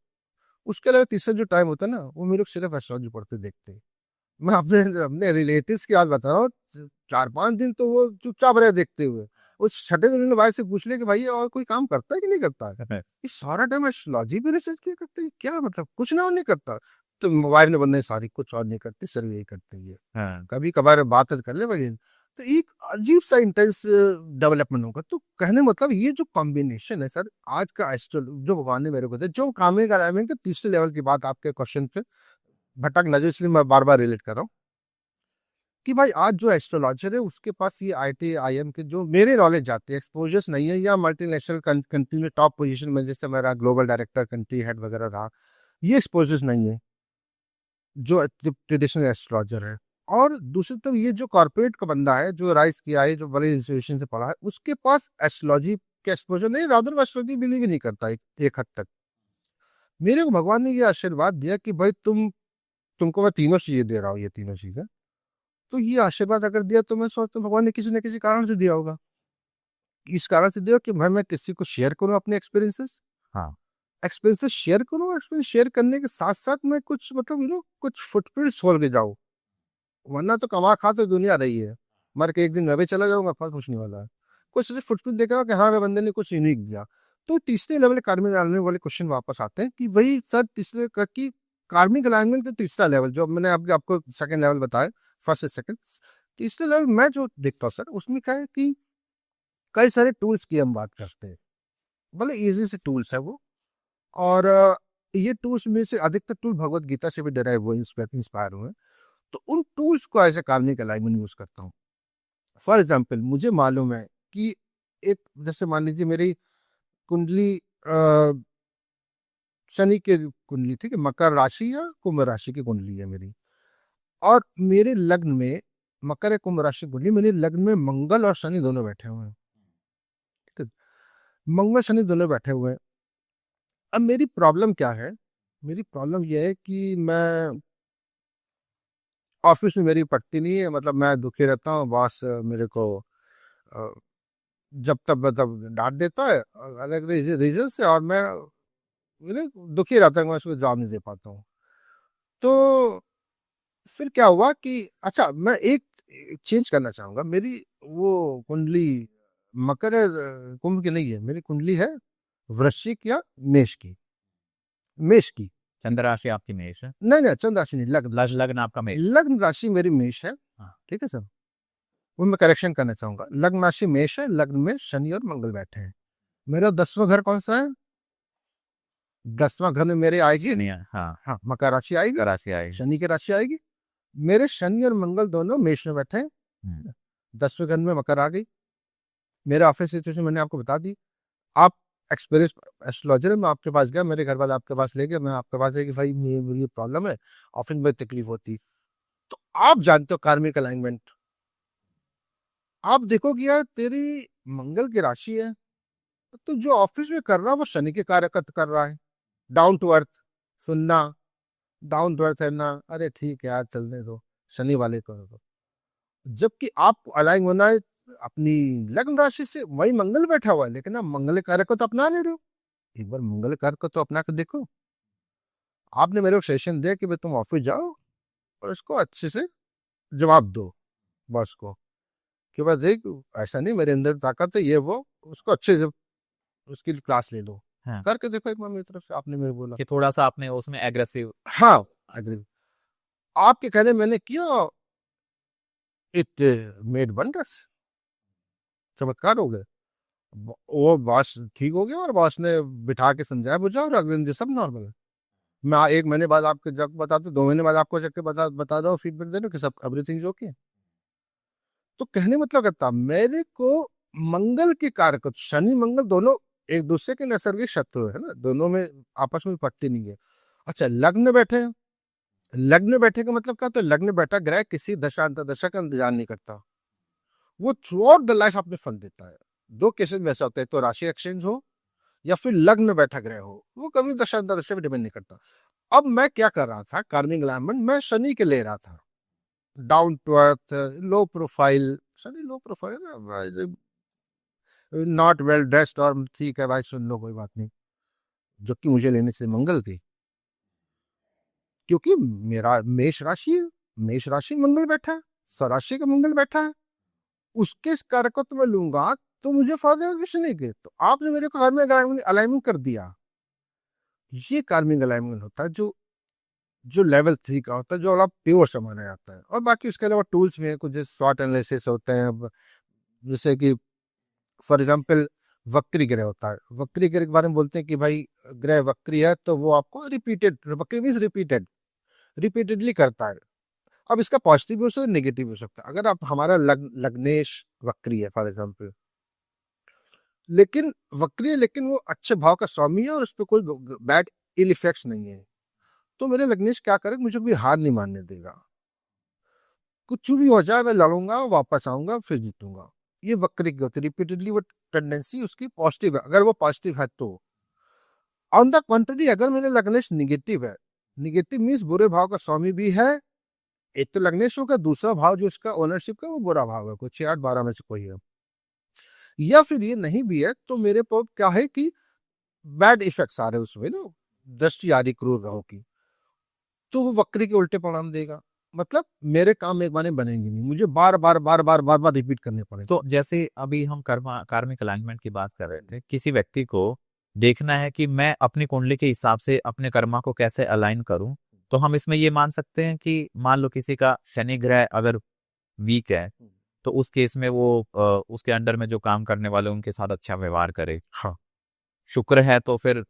उसके अलावा तीसरा जो टाइम होता है ना, वो मेरे को सिर्फ एस्ट्रोलॉजी पढ़ते देखते हैं। मैं अपने अपने रिलेटिव्स की बात बता रहा हूँ, 4-5 दिन तो वो चुपचाप रहे देखते हुए। उस छठे दिन उन्होंने भाई से पूछ लिया कि भाई ये और कोई काम करता है कि नहीं करता है, ये सारा टाइम एस्ट्रोलॉजी पे रिसर्च क्या करते हैं, क्या मतलब कुछ ना और नहीं करता। तो मोबाइल में बंदे सारी कुछ और नहीं करते, सिर्फ यही करते हैं। हाँ। कभी कभार बात कर ले भाई, तो एक अजीब सा इंटेंस डेवलपमेंट होगा। तो कहने मतलब ये जो कॉम्बिनेशन है सर, आज का एस्ट्रो जो भगवान ने मेरे को दिया, जो काम है कराया, मैं तीसरे लेवल की बात आपके क्वेश्चन पे भटक न जाए, इसलिए मैं बार बार रिलेट कर रहा हूँ कि भाई आज जो एस्ट्रोलॉजर है उसके पास ये आईटी आईएम के जो मेरे नॉलेज जाते हैं एक्सपोजर्स नहीं है, या मल्टीनेशनल कंट्री में टॉप पोजीशन में जैसे मेरा ग्लोबल डायरेक्टर कंट्री हेड वगैरह रहा, ये एक्सपोजर्स नहीं है जो ट्रेडिशनल एस्ट्रोलॉजर है। और दूसरी तरफ ये जो कॉर्पोरेट का बंदा है जो राइज किया है, जो बड़े इंस्टीट्यूशन से पढ़ा है, उसके पास एस्ट्रोलॉजी के एक्सपोजर नहीं, रादर वो एस्ट्रोलॉजी बिलीव ही नहीं करता एक हद तक। मेरे को भगवान ने ये आशीर्वाद दिया कि भाई तुमको मैं तीनों चीजें दे रहा हूँ, ये तीनों चीजें, तो ये आशीर्वाद अगर दिया तो मैं सोचता हूँ भगवान ने किसी न किसी कारण से दिया होगा। इस कारण से दिया कि भाई मैं किसी को शेयर करूँ अपने एक्सपीरियंसेस, हाँ। एक्सपीरियंसेस शेयर करूँ, एक्सपीरियंस शेयर करने के साथ साथ मैं कुछ मतलब कुछ फुटप्रिंट छोड़ के जाऊँ। वरना तो कमा खा तो दुनिया रही है, मर के एक दिन मैं भी चला जाऊंगा, फर्क कुछ नहीं वाला है। कुछ सिर्फ फुटप्रिंट देखा कि हाँ वे बंदे ने कुछ यूनिक दिया। तो तीसरे लेवल कार्मिक अलाइनमेंट वाले क्वेश्चन वापस आते हैं कि वही सर तीसरे का कि कार्मिक अलाइनमेंट का तीसरा लेवल जो मैंने आपको सेकंड लेवल बताया, फर्स्ट से सेकंड, तीसरे लेवल मैं जो देखता हूँ सर उसमें क्या है कि कई सारे टूल्स की हम बात करते हैं, भले इजी से टूल्स है वो। और ये टूल्स में से अधिकतर टूल भगवत गीता से भी डराइव हुए, इंस्पायर हुए। तो उन टूल्स को एज ए कार्मिक अलाइनमेंट यूज करता हूँ। फॉर एग्जाम्पल मुझे मालूम है कि एक, जैसे मान लीजिए मेरी कुंडली शनि की कुंडली, ठीक है, मकर राशि या कुंभ राशि की कुंडली है मेरी, और मेरे लग्न में मकर या कुंभ राशि कुंडली, मेरे लग्न में मंगल और शनि दोनों बैठे हुए हैं, ठीक है, मंगल शनि दोनों बैठे हुए हैं। अब मेरी प्रॉब्लम क्या है, मेरी प्रॉब्लम यह है कि मैं ऑफिस में मेरी पटती नहीं है, मतलब मैं दुखी रहता हूँ, बॉस मेरे को अ, जब तक मतलब डांट देता है अलग रीजन से, और मैं दुखी रहता हूँ, मैं उसको जवाब नहीं दे पाता हूँ। तो फिर क्या हुआ कि अच्छा मैं एक चेंज करना चाहूंगा, मेरी वो कुंडली मकर कुंभ की नहीं है, मेरी कुंडली है वृश्चिक या मेष की, मेष की। चंद्र राशि आपकी मेष है। नहीं नहीं, चंद्र राशि नहीं, लग्न राशि। लग्न आपका मेष। लग्न राशि मेरी मेष है, हाँ। ठीक है सर। वो मैं करेक्शन करना चाहूंगा, लग्न राशि मेष है, लग्न में शनि और मंगल बैठे हैं। मेरा 10वां घर कौन सा है, 10वां घर में मेरे आएगी, शनि, हाँ। हाँ मकर राशि आएगी, मकर राशि आएगी। शनि की राशि आएगी। मेरे शनि और मंगल दोनों मेष में बैठे हैं, हम्म। 10वें घर में मकर आ गई। मेरे ऑफिस सिचुएशन मैंने आपको बता दी। आप एक्सपीरियंस एस्ट्रोलॉजर, मैं आपके पास गया, मेरे घर वाले आपके पास ले गए, मैं आपके पास है कि भाई मेरी ये प्रॉब्लम है, ऑफिस में तकलीफ होती। तो आप जानते हो कार्मिक अलाइनमेंट, आप देखो कि यार तेरी मंगल की राशि है, तो जो ऑफिस में कर रहा है वो शनि के कार्य कर रहा है। डाउन टू अर्थ सुनना, डाउन टू अर्थ रहना, अरे ठीक है यार चलने दो, शनि वाले को दो। जबकि आपको अलाइन होना है अपनी लग्न राशि से, वही मंगल बैठा हुआ है, लेकिन आप मंगल कार्य को तो अपना ले रहे हो। एक बार मंगल कार्य को तो अपना कर देखो। आपने मेरे को सेशन दिया कि भाई तुम ऑफिस जाओ और इसको अच्छे से जवाब दो बॉस को कि भाई देख ऐसा नहीं, मेरे अंदर ताकत है, ये वो, उसको अच्छे से उसकी क्लास ले लो। हाँ। करके देखो एक बार मेरी तरफ से, आपने मेरे बोला। कि थोड़ा सा आपने उसमें एग्रेसिव। हाँ agree। आपके कहने मैंने किया, इट मेड वंडर्स, चमत्कार हो गए। वो बॉस ठीक हो गया और बॉस ने बिठा के समझाया बुझा, और अगले दिन सब नॉर्मल है। मैं 1 महीने बाद आपको जब बताता हूँ, 2 महीने बाद आपको जब बता रहा हूँ, फीडबैक दे रहा हूँ कि सब एवरीथिंग ओके। तो कहने मतलब करता मेरे को मंगल के कारक, शनि मंगल दोनों एक दूसरे के नैसर्गिक शत्रु है ना, दोनों में आपस में पटती नहीं है। अच्छा लग्न में बैठे हैं, लग्न में बैठे का मतलब क्या, तो लग्न में बैठा ग्रह किसी दशा अंतरदशा का इंतजार नहीं करता, वो थ्रू आउट द लाइफ आपने फल देता है। 2 केसेस में ऐसा होता है, तो राशि एक्सचेंज हो या फिर लग्न में बैठा ग्रह हो, वो कभी दशा अंतर्दशा पे डिपेंड नहीं करता। अब मैं क्या कर रहा था, कार्मिक अलाइनमेंट मैं शनि के ले रहा था, down to earth, low profile. Shani low profile, not well dressed, और ठीक है भाई सुन लो कोई बात नहीं, जो कि मुझे लेने से मंगल थी, क्योंकि मेरा मेष राशि है, मेष राशि मंगल बैठा है, स्वराशि का मंगल बैठा है, उसके कारक को तो मैं लूंगा, तो मुझे फायदा होगा किसी नहीं के। तो आपने मेरे को कार्मिक अलाइनमेंट कर दिया। ये कार्मिक अलाइनमेंट होता है जो जो लेवल 3 का होता है, जो आप प्योर से माना जाता है। और बाकी उसके अलावा टूल्स में कुछ स्वॉट एनालिसिस होते हैं। अब जैसे कि फॉर एग्जांपल वक्री ग्रह होता है, वक्री ग्रह के बारे में बोलते हैं कि भाई ग्रह वक्री है तो वो आपको रिपीटेड, वक्री मीन्स रिपीटेडली करता है। अब इसका पॉजिटिव भी हो सकता है, नेगेटिव भी हो सकता है। अगर आप हमारा लग्नेश वक्री है फॉर एग्जाम्पल, लेकिन वक्री है, लेकिन वो अच्छे भाव का स्वामी है और उस पर कोई बैड इल इफेक्ट्स नहीं है, तो मेरे लग्नेश क्या करे, मुझे कोई हार नहीं मानने देगा। कुछ भी हो जाए मैं लड़ूंगा, वापस आऊंगा, फिर जीतूंगा। ये वक्री की होती है, रिपीटेडली वो टेंडेंसी उसकी पॉजिटिव है, अगर वो पॉजिटिव है तो। ऑन द कंट्री अगर मेरे लग्नेश निगेटिव है, निगेटिव मीन्स बुरे भाव का स्वामी भी है, एक तो लग्नेश होगा, दूसरा भाव जो उसका ओनरशिप का वो बुरा भाव है, कुछ 6 8 12 में से कोई है, या फिर ये नहीं भी है, तो मेरे पर क्या है कि बैड इफेक्ट्स आ रहे हैं उसमें ना, दृष्टि आ रही क्रूर ग्रहों की, तो वो वक्री के उल्टे परिणाम देगा। मतलब मेरे काम एक बार में बनेंगे नहीं, मुझे बार बार बार बार बार बार रिपीट करने पड़े। तो जैसे अभी हम कार्मिक अलाइनमेंट की बात कर रहे थे, किसी व्यक्ति को देखना है कि मैं अपनी कुंडली के हिसाब से अपने कर्मा को कैसे अलाइन करूं, तो हम इसमें ये मान सकते हैं कि मान लो किसी का शनि ग्रह अगर वीक है, तो उस केस में वो उसके अंडर में जो काम करने वाले उनके साथ अच्छा व्यवहार करे। हाँ, शुक्र है तो फिर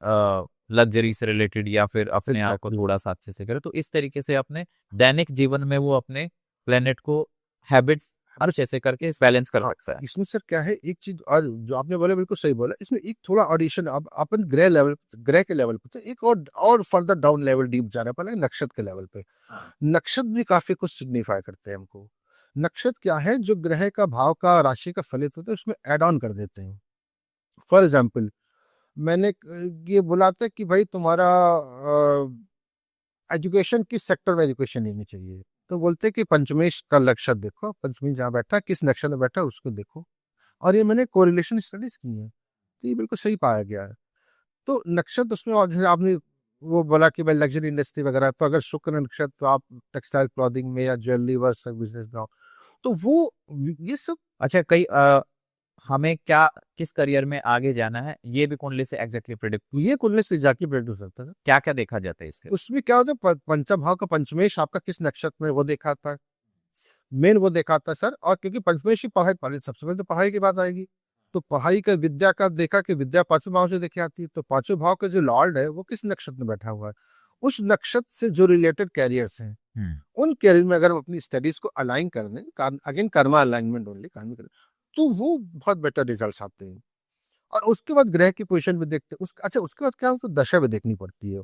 लग्जरी से रिलेटेड या फिर अपने आप को Exactly. थोड़ा सा अच्छे से करे, तो इस तरीके से अपने दैनिक जीवन में वो अपने प्लेनेट को हैबिट्स हर जैसे करके बैलेंस कर हाँ, सकता है। इसमें सर क्या है, एक चीज और जो आपने बोला बिल्कुल सही बोला, इसमें एक थोड़ा ऑडिशन, अब अपन ग्रह लेवल, ग्रह के लेवल पे तो एक और फर्दर डाउन लेवल डीप जा रहा है, पहले नक्षत्र के लेवल पे। नक्षत्र भी काफी कुछ सिग्निफाई करते हैं हमको। नक्षत्र क्या है, जो ग्रह का भाव का राशि का फलित होता है उसमें एड ऑन कर देते हैं। फॉर एग्जाम्पल मैंने ये बोला था कि भाई तुम्हारा एजुकेशन किस सेक्टर में एजुकेशन लेनी चाहिए, तो बोलते हैं कि पंचमेश का नक्षत्र देखो, पंचमी जहाँ बैठा है, किस नक्षत्र में बैठा है उसको देखो। और ये मैंने कोरिलेशन स्टडीज की है, तो ये बिल्कुल सही पाया गया है। तो नक्षत्र उसमें, और जैसे आपने वो बोला कि भाई लग्जरी इंडस्ट्री वगैरह, तो अगर शुक्र नक्षत्र तो आप टेक्सटाइल क्लॉथिंग में या ज्वेलरी वर्क बिजनेस में हो, तो वो ये सब। अच्छा, हमें क्या किस करियर में आगे जाना है ये भी कुंडली से एग्जैक्टली प्रिडिक्ट, ये कुंडली से जाके प्रेडिक्ट हो सकता है। क्या क्या देखा जाता है इससे? उसमें क्या होता है, पंचम भाव का पंचमेश आपका किस नक्षत्र में, वो देखा था मेन, वो देखा था सर। और क्योंकि पंचमेश की पढ़ाई पहले, सबसे पहले तो पढ़ाई की बात आएगी, तो पढ़ाई का विद्या का देखा कि विद्या 5वें भाव से देखी आती है, तो 5वें भाव का जो लॉर्ड है वो किस नक्षत्र में बैठा हुआ है, उस नक्षत्र से जो रिलेटेड कैरियर्स हैं, उन कैरियर में अगर हम अपनी स्टडीज को अलाइन कर दें, अगेन कर्मा अलाइनमेंट ओनली, तो वो बहुत बेटर रिजल्ट आते हैं। और उसके बाद ग्रह की पोजीशन भी देखते हैं, अच्छा उसके बाद क्या होता है, दशा भी देखनी पड़ती है।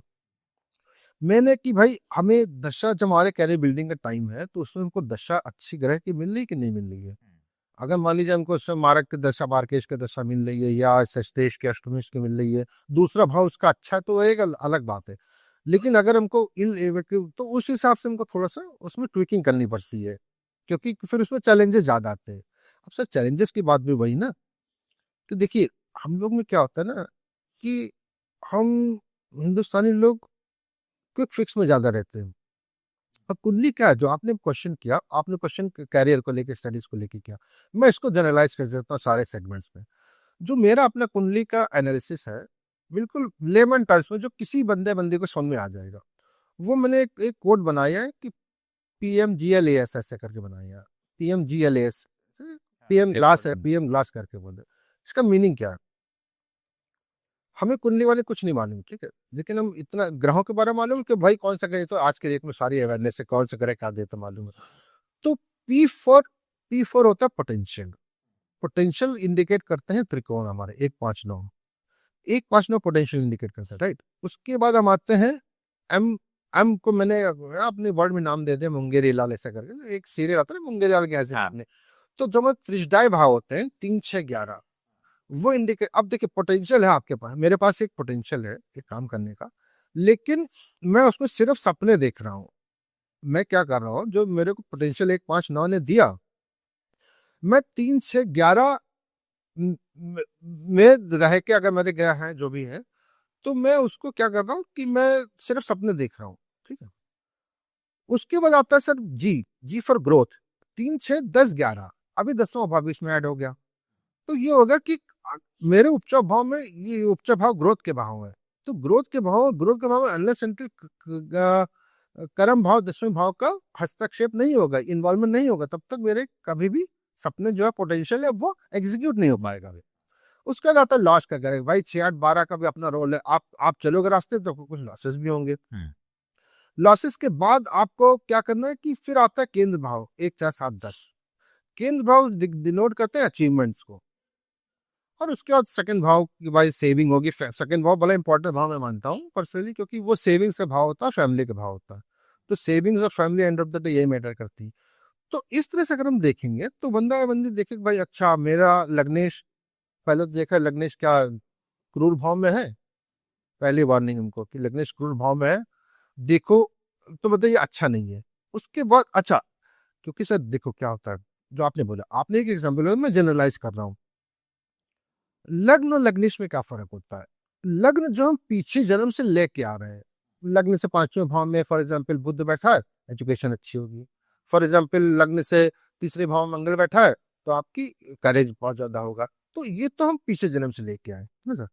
मैंने कि भाई हमें दशा, जब हमारे कैरियर बिल्डिंग का टाइम है, तो उसमें हमको दशा अच्छी ग्रह की मिल रही है कि नहीं मिल रही है। अगर मान लीजिए हमको उसमें मारक की दशा, मार्केश की दशा मिल रही है, या सस्तेश के अष्टमेश की मिल रही है, दूसरा भाव उसका अच्छा है, तो एक अलग बात है। लेकिन अगर हमको तो उस हिसाब से हमको थोड़ा सा उसमें ट्विकिंग करनी पड़ती है, क्योंकि फिर उसमें चैलेंजेस ज्यादा आते हैं। अब सर चैलेंजेस की बात भी वही ना, कि देखिए हम लोग में क्या होता है ना, कि हम हिंदुस्तानी लोग क्विक फिक्स में ज्यादा रहते हैं। अब कुंडली क्या है, जो आपने क्वेश्चन किया, आपने क्वेश्चन कैरियर को लेके, स्टडीज को लेके किया, मैं इसको जनरलाइज कर देता हूँ सारे सेगमेंट्स में। जो मेरा अपना कुंडली का एनालिसिस है, बिल्कुल लेमन टर्म्स में, जो किसी बंदे को समझ में आ जाएगा, वो मैंने एक कोड बनाया है कि PMGLAS ऐसे करके बनाया है। PMGLAS, PM ग्लास है, PM ग्लास करके बोलते। इसका मीनिंग क्या है, हमें कुंडली वाले कुछ नहीं मालूम, ठीक है, लेकिन हम इतना ग्रहों के बारे में मालूम कि भाई कौन सा ग्रह, तो आज के डेट में सारी अवेयरनेस है, कौन सा ग्रह क्या देता मालूम है। तो P4 होता है पोटेंशियल। पोटेंशियल इंडिकेट करते हैं त्रिकोण हमारे 1 5 9, 1 5 9 पोटेंशियल इंडिकेट करता है, राइट। उसके बाद हम आते हैं एम। एम को मैंने अपने वर्ड में नाम दे दिया मुंगेरी लाल, ऐसा करके एक सीरियल आता है मुंगेरी लाल के, ऐसे आपने। तो जो हमारे त्रिशदाई भाव होते हैं 3, 6, 11, वो इंडिकेट, अब देखिए पोटेंशियल है आपके पास, मेरे पास एक पोटेंशियल है एक काम करने का, लेकिन मैं उसमें सिर्फ सपने देख रहा हूँ। मैं क्या कर रहा हूँ, जो मेरे को पोटेंशियल 1, 5, 9 ने दिया, मैं 3, 6, 11 में रह के अगर मेरे गया है जो भी है, तो मैं उसको क्या कर रहा हूँ कि मैं सिर्फ सपने देख रहा हूँ। ठीक है, उसके बाद आता है सर जी फॉर ग्रोथ, 3, 6, 10, 11, अभी 10वां भाव इसमें ऐड हो गया। तो ये होगा कि मेरे उपचार भाव में, ये उपचार भाव ग्रोथ के भाव है, तो ग्रोथ के भाव में अनलेस एंटिल कर्म भाव 10वें भाव का हस्तक्षेप नहीं होगा, इन्वॉल्वमेंट नहीं होगा, तब तक मेरे कभी भी सपने जो है पोटेंशियल है वो एग्जीक्यूट नहीं हो पाएगा। उसका आता है लॉस का करेगा भाई, 6, 8, 12 का भी अपना रोल है। आप चलोगे रास्ते तो कुछ लॉसेस भी होंगे। लॉसेस के बाद आपको क्या करना है कि फिर आता है केंद्र भाव 1, 4, 7, 10। केंद्र भाव डिनोट करते हैं अचीवमेंट्स को, और उसके बाद सेकंड भाव की भाई सेविंग होगी। सेकंड भाव बड़ा इंपॉर्टेंट भाव मैं मानता हूँ पर्सनली, क्योंकि वो सेविंग्स का भाव होता है, फैमिली का भाव होता है। तो सेविंग्स और family end of the day यही मैटर करती है। तो इस तरह से अगर हम देखेंगे तो बंदा बंदी देखे भाई अच्छा मेरा लग्नेश, पहले तो देखा लग्नेश क्या क्रूर भाव में है, पहली वार्निंग हमको कि लग्नेश क्रूर भाव में है, देखो तो बताइए अच्छा नहीं है। उसके बाद अच्छा, क्योंकि सर देखो क्या होता है, जो आपने बोला, आपने एक एग्जाम्पल, मैं जनरलाइज कर रहा हूँ। लग्न और लग्नेश में क्या फर्क होता है? लग्न जो हम पीछे जन्म से लेके आ रहे हैं, लग्न से 5वें भाव में फॉर एग्जाम्पल बुध बैठा है, एजुकेशन अच्छी होगी। फॉर एग्जाम्पल लग्न से 3रे भाव में मंगल बैठा है, तो आपकी करेज बहुत ज्यादा होगा। तो ये तो हम पीछे जन्म से लेके आए ना सर।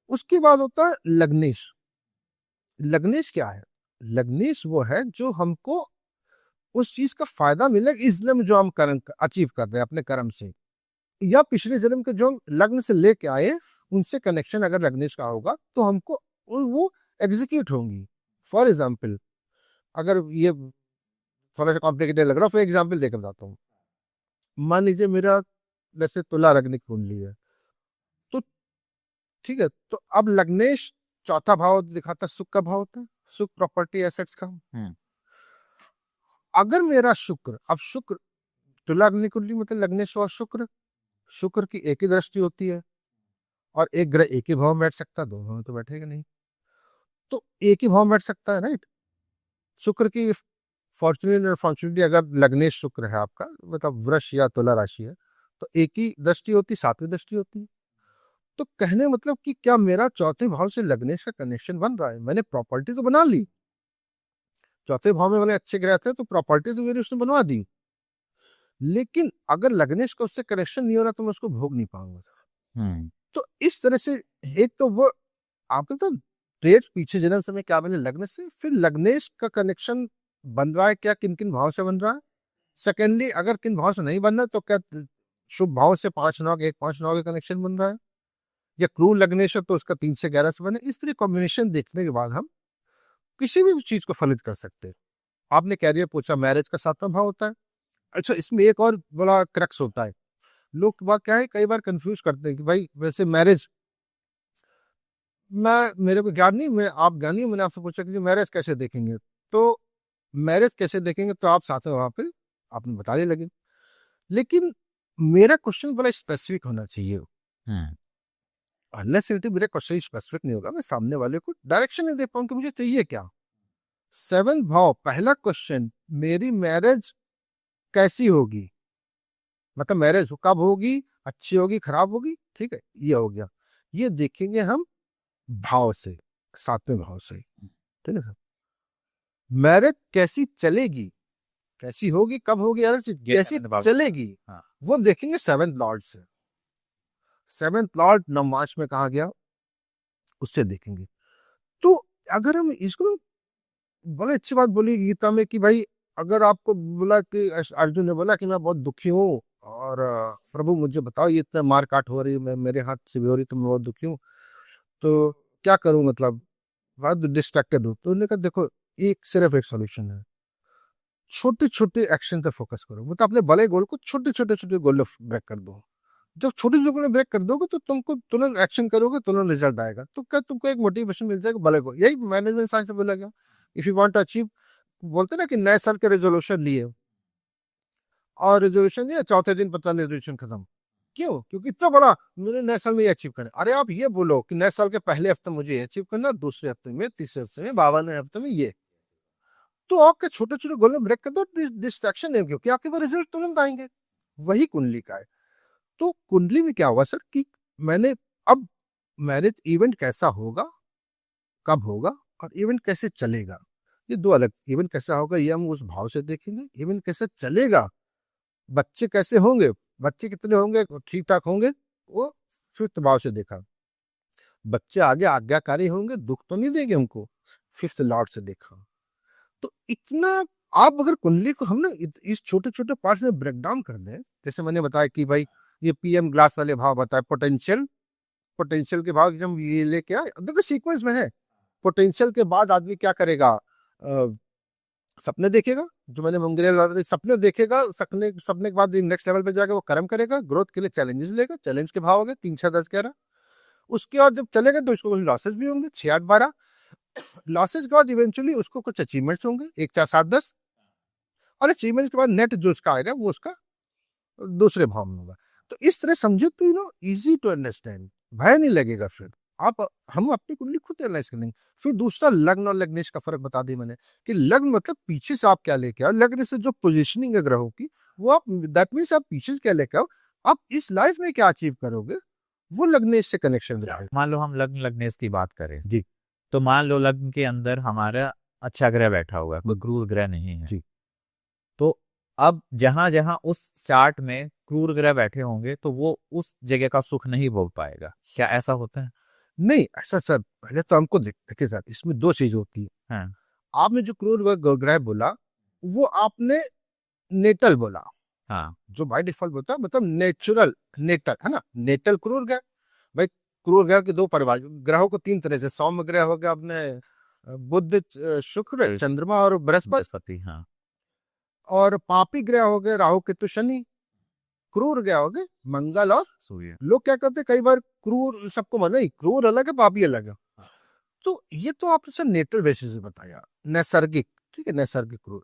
उसके बाद होता है लग्नेश। लग्नेश क्या है? लग्नेश वो है जो हमको उस चीज का फायदा मिले इस जन्म जो हम कर्म अचीव कर रहे हैं अपने कर्म से, या पिछले जन्म के जो हम लग्न से लेके आए उनसे कनेक्शन अगर लग्नेश का होगा तो हमको वो एग्जीक्यूट होंगी। फॉर एग्जाम्पल, अगर ये थोड़ा सा कॉम्प्लिकेटेड लग रहा है, फॉर एग्जाम्पल देकर बताता हूँ। मान लीजिए मेरा जैसे तुला लग्न की कुंडली है, तो ठीक है, तो अब लग्नेश चौथा भाव दिखाता है, सुख का भाव होता है, सुख प्रॉपर्टी एसेट्स का। अगर मेरा शुक्र, अब शुक्र तुला अग्नि कुंडली मतलब लग्नेश और शुक्र, शुक्र की एक ही दृष्टि होती है, और एक ग्रह एक ही भाव में बैठ सकता है, दोनों में तो बैठेगा नहीं, तो एक ही भाव में बैठ सकता है, राइट। शुक्र की फॉर्चुनेट और फॉर्चुनेटली अगर लग्नेश शुक्र है आपका, मतलब वृष या तुला राशि है, तो एक ही दृष्टि होती, 7वीं दृष्टि होती है। तो कहने मतलब कि क्या मेरा चौथे भाव से लग्नेश का कनेक्शन बन रहा है? मैंने प्रॉपर्टी तो बना ली, चौथे भाव में वाले अच्छे ग्रह थे तो प्रॉपर्टी तो मेरी उसने बनवा दी, लेकिन अगर लग्नेश का उससे कनेक्शन नहीं हो रहा तो मैं उसको भोग नहीं पाऊंगा। तो इस तरह से एक तो वो आपके तो ट्रेड्स पीछे जन्म समय क्या बने लग्न से, फिर लग्नेश का कनेक्शन बन रहा है क्या, किन किन भाव से बन रहा है। सेकेंडली, अगर किन भाव से नहीं बन रहा तो क्या शुभ भाव से 5 9 1 5 9 का कनेक्शन बन रहा है, या क्रूर लग्नेश है तो उसका 3 से 11 से बने। इस तरह कॉम्बिनेशन देखने के बाद हम किसी भी चीज को फलित कर सकते हैं। आपने कैरियर पूछा, मैरिज का 7वां भाव होता है। अच्छा, इसमें एक और बड़ा क्रक्स होता है, लोग बात क्या है कई बार कंफ्यूज करते हैं कि भाई वैसे मैरिज, मेरे को ज्ञान नहीं, मैं आप ज्ञानी हो, मैंने आपसे पूछा कि मैरिज कैसे देखेंगे, तो मैरिज कैसे देखेंगे तो आप साथ में वहां पे आपने बताने लगे, लेकिन मेरा क्वेश्चन बड़ा स्पेसिफिक होना चाहिए। अनलेस मेरा क्वेश्चन स्पेसिफिक नहीं होगा, मैं सामने वाले को डायरेक्शन नहीं दे पाऊंगा कि मुझे चाहिए क्या। 7th भाव, पहला क्वेश्चन, मेरी मैरिज कैसी होगी, मतलब मैरिज कब होगी, अच्छी होगी खराब होगी, ठीक है, ये हो गया। ये देखेंगे हम भाव से, 7वें भाव से, ठीक है सर। मैरिज कैसी चलेगी, कैसी होगी, कब होगी, अलग चीज, कैसी चलेगी वो देखेंगे 7th लॉर्ड से। 7th लॉर्ड नवमांश में कहा गया, उससे देखेंगे। तो अगर हम इसको, बड़ी अच्छी बात बोली गीता में कि भाई अगर आपको बोला कि अर्जुन ने बोला कि मैं बहुत दुखी हूँ और प्रभु मुझे बताओ ये इतना मार काट हो रही है, मैं मेरे हाथ से भी हो रही, तो मैं बहुत दुखी हूँ, तो क्या करूं, मतलब बहुत डिस्ट्रैक्टेड हूँ। तो उन्होंने कहा देखो, एक सिर्फ एक सॉल्यूशन है, छोटे छोटे एक्शन पे फोकस करो, मतलब अपने बड़े गोल को छोटे छोटे छोटे गोल में ब्रेक कर दो। जब छोटे छोटे गोल ब्रेक कर दोगे तो तुमको तुरंत एक्शन करोगे, तुरंत रिजल्ट आएगा, तो क्या तुमको एक मोटिवेशन मिल जाएगा बड़े गोल। यही मैनेजमेंट साइंस में बोला गया, if you want to achieve, बोलते ना कि नए साल के रेजोल्यूशन लिए, और रिजर्वेशन दिया, चौथे दिन पता नहीं रिजर्वेशन खत्म। क्यों? क्योंकि इतना बड़ा मैंने नए साल में ये अचीव करना। अरे आप ये बोलो कि नए साल के पहले हफ्ते मुझे ये अचीव करना, दूसरे हफ्ते में, तीसरे हफ्ते में, 52वें हफ्ते में ये। तो आपके छोटे छोटे गोल में ब्रेक कर दो, डिस्ट्रैक्शन है, क्योंकि आपके पास रिजल्ट तुरंत आएंगे। वही कुंडली का है। तो कुंडली में क्या हुआ सर कि मैंने अब मैरिज इवेंट कैसा होगा, कब होगा, और इवेंट कैसे चलेगा, ये दो अलग। इवेंट कैसा होगा ये हम उस भाव से देखेंगे, इवेंट कैसे चलेगा, बच्चे कैसे होंगे, बच्चे कितने होंगे, ठीक ठाक होंगे, वो फिफ्थ भाव से देखा। बच्चे आगे आज्ञाकारी होंगे, दुख तो नहीं देंगे हमको, फिफ्थ लॉर्ड से देखा। तो इतना आप अगर कुंडली को हम ना इस छोटे छोटे पार्ट में ब्रेक डाउन कर दें, जैसे मैंने बताया कि भाई ये पीएम ग्लास वाले भाव बताए, पोटेंशियल, पोटेंशियल के भाव जब ये लेके आए, देखो सीक्वेंस में है। पोटेंशियल के बाद आदमी क्या करेगा, सपने देखेगा, जो मैंने मंगल सपने देखेगा, सपने सपने के बाद नेक्स्ट लेवल पे जाकर वो कर्म करेगा, ग्रोथ के लिए चैलेंजेस लेगा, चैलेंज के भाव हो गए 3 6 10 11। उसके बाद जब चलेगा तो उसको लॉसेस भी होंगे 6 8 12। लॉसेस के बाद इवेंचुअली उसको कुछ अचीवमेंट्स होंगे 1 4 7 10। और अचीवमेंट्स के बाद नेट जो उसका आएगा वो उसका दूसरे भाव में होगा। तो इस तरह समझो तो इजी टू अंडरस्टैंड, भय नहीं लगेगा। फिर आप हम अपनी कुंडली खुद एनालाइज करेंगे। फिर दूसरा लग्न और लग्नेश का फर्क बता दी मैंने कि लग्न मतलब पीछे से आप क्या लेके आओ, लग्न से जो पोजीशनिंग है ग्रहों की वो आप, दैट मीन्स आप पीछे से क्या लेके आओ, आप इस लाइफ में क्या अचीव करोगे, वो लग्नेश से कनेक्शन रहेगा। मान लो हम लग्न लग्नेश की बात करें जी। तो मान लो लग्न के अंदर हमारा अच्छा ग्रह बैठा हुआ है, कोई क्रूर ग्रह नहीं है जी। तो अब जहां जहां उस चार्ट में क्रूर ग्रह बैठे होंगे तो वो उस जगह का सुख नहीं भोग पाएगा, क्या ऐसा होता है? नहीं ऐसा सर, पहले तो हमको देखिए सर, इसमें दो चीज होती है। हाँ आपने जो क्रूर ग्रह बोला वो आपने नेटल बोला, हाँ जो बाय डिफॉल्ट होता है, मतलब नेचुरल नेटल है ना, नेटल क्रूर ग्रह। भाई क्रूर ग्रह के दो परिभाषा, ग्रहों को 3 तरह से, सौम्य ग्रह हो गया अपने बुध, शुक्र, चंद्रमा और बृहस्पति। बृहस्पति, हाँ। और पापी ग्रह हो गए राहु केतु शनि। क्रूर ग्रह हो गए मंगल और सूर्य। लोग क्या करते हैं कई बार, क्रूर सबको माना ही, क्रूर अलग है पापी अलग है। तो ये तो आपने सर नेटल बेसिस पे बताया, नैसर्गिक, ठीक है, नैसर्गिक क्रूर।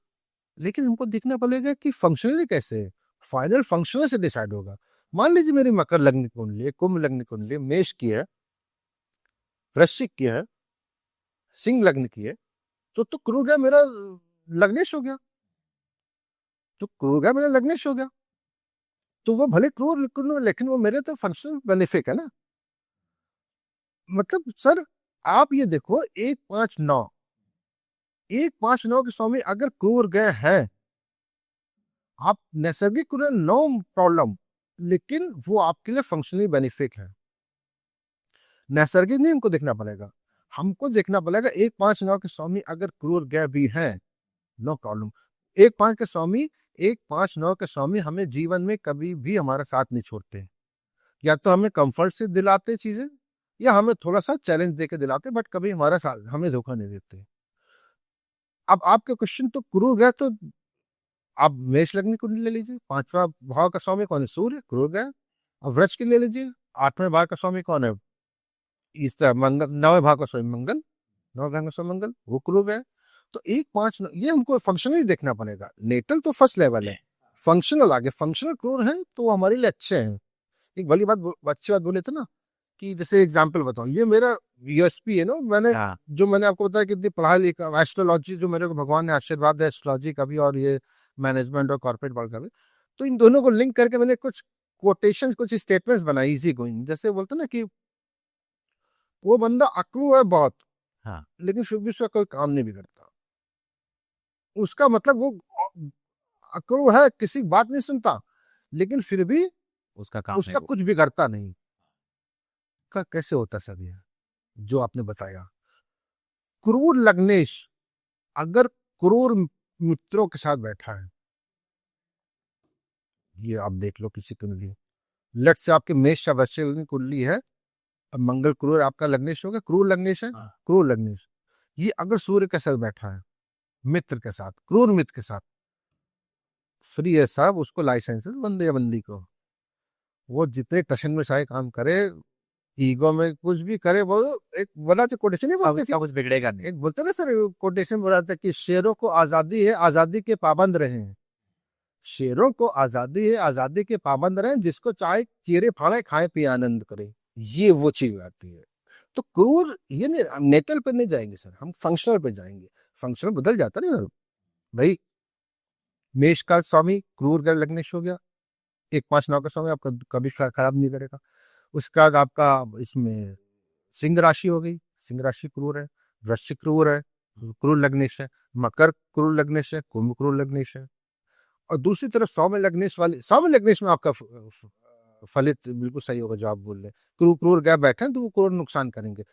लेकिन हमको देखना पड़ेगा कि फंक्शनली कैसे है, फाइनल फंक्शनल से डिसाइड होगा। मान लीजिए मेरी मकर लग्न कुंडली, कुंभ लग्न कुंडली, मेष की है, वृश्चिक की है, सिंह लग्न की है, तो क्रूर ग्रह मेरा लग्नेश हो गया, तो क्रूर ग्रह मेरा लग्नेश हो गया। तो वो भले क्रूर लेकिन वो मेरे तो फंक्शनल बेनिफिट है ना। मतलब सर आप ये देखो 1 5 9, 1 5 9 के स्वामी अगर क्रूर ग्रह है, आप नैसर्गिक क्रूर नो प्रॉब्लम, लेकिन वो आपके लिए फंक्शनली बेनिफिक है। नैसर्गिक नहीं हमको देखना पड़ेगा, हमको देखना पड़ेगा 1 5 9 के स्वामी अगर क्रूर ग्रह भी है, नो प्रॉब्लम। 1 5 के स्वामी, 1 5 9 के स्वामी हमें जीवन में कभी भी हमारा साथ नहीं छोड़ते। या तो हमें कंफर्ट से दिलाते चीजें, या हमें थोड़ा सा चैलेंज देके दिलाते, बट कभी हमारा साथ, हमें धोखा नहीं देते। अब आपके क्वेश्चन तो क्रूर ग्रह, तो आप मेष लग्न की कुंडली ले लीजिए, 5वां भाव का स्वामी कौन है, सूर्य, क्रूर ग्रह। अब वृक्ष की ले लीजिए, 8वें भाव का स्वामी कौन है, इस तरह मंगल, 9वें भाव का स्वामी मंगल, 9वें भाव का स्वामी मंगल, वो क्रूर ग्रह। तो 1 5 9 ये हमको फंक्शनली देखना पड़ेगा। नेटल तो फर्स्ट लेवल है, फंक्शनल आगे, फंक्शनल क्रूर है तो वो हमारे लिए अच्छे हैं। एक भली बात, अच्छी बात बोले थे ना, कि जैसे एग्जाम्पल बताऊं, ये मेरा यूएसपी है ना, मैंने हाँ जो मैंने आपको बताया कि इतनी पढ़ाई लिखा, एस्ट्रोलॉजी जो मेरे को भगवान ने आशीर्वाद है, एस्ट्रोलॉजी का भी और ये मैनेजमेंट और कॉर्पोरेट वर्ल्ड का भी, तो इन दोनों को लिंक करके मैंने कुछ कोटेशन, कुछ स्टेटमेंट्स बनाई इजी गोइंग। जैसे बोलते ना कि वो बंदा अकड़ू है बहुत, हाँ लेकिन फिर भी उसका कोई काम नहीं बिगड़ता। उसका मतलब वो अकड़ू है, किसी की बात नहीं सुनता, लेकिन फिर भी उसका काम उसका नहीं कुछ बिगड़ता नहीं। का कैसे होता सर ये, जो आपने बताया। क्रूर लग्नेश अगर क्रूर मित्रों के साथ बैठा है, ये आप देख लो किसी कुंडली, लट से आपके मेष या वृश्चिक की कुंडली है, अब मंगल क्रूर आपका लग्नेश होगा, क्रूर लग्नेश है, क्रूर लग्नेश। ये अगर सूर्य के साथ बैठा है, मित्र के साथ, क्रूर मित्र के साथ, फ्री है साहब, उसको लाइसेंस है बंदे या बंदी को, वो जितने टशन में चाहे काम करे, ईगो में कुछ भी करे, वो एक बड़ा सा कोटेशन नहीं बोलते, उसका कुछ बिगड़ेगा नहीं। एक बोलते ना सर, कोटेशन बोला था कि शेरों को आजादी है, आजादी के पाबंद रहे हैं। शेरों को आजादी है, आजादी के पाबंद रहे, जिसको चाहे चीरे फाड़े, खाए पिए आनंद करे, ये वो चीज आती है। तो क्रूर ये नहीं, नेटल पे नहीं जाएंगे सर, हम फंक्शनल पे जाएंगे। फंक्शनल बदल जाता ना भाई। मेष का स्वामी क्रूर ग्रह लग्नेश हो गया, 1 5 9 का स्वामी आपका कभी खराब नहीं करेगा। उसके बाद आपका इसमें सिंह राशि हो गई, सिंह राशि क्रूर है, वृश्चिक क्रूर है, क्रूर लग्नेश है, मकर क्रूर लग्नेश है, कुंभ क्रूर लग्नेश है। और दूसरी तरफ सौम्य लग्नेश वाले, सौम्य लग्नेश में आपका फलित बिल्कुल सही होगा जो आप बोल रहे। क्रूर क्रूर गया बैठे हैं तो वो क्रूर नुकसान करेंगे।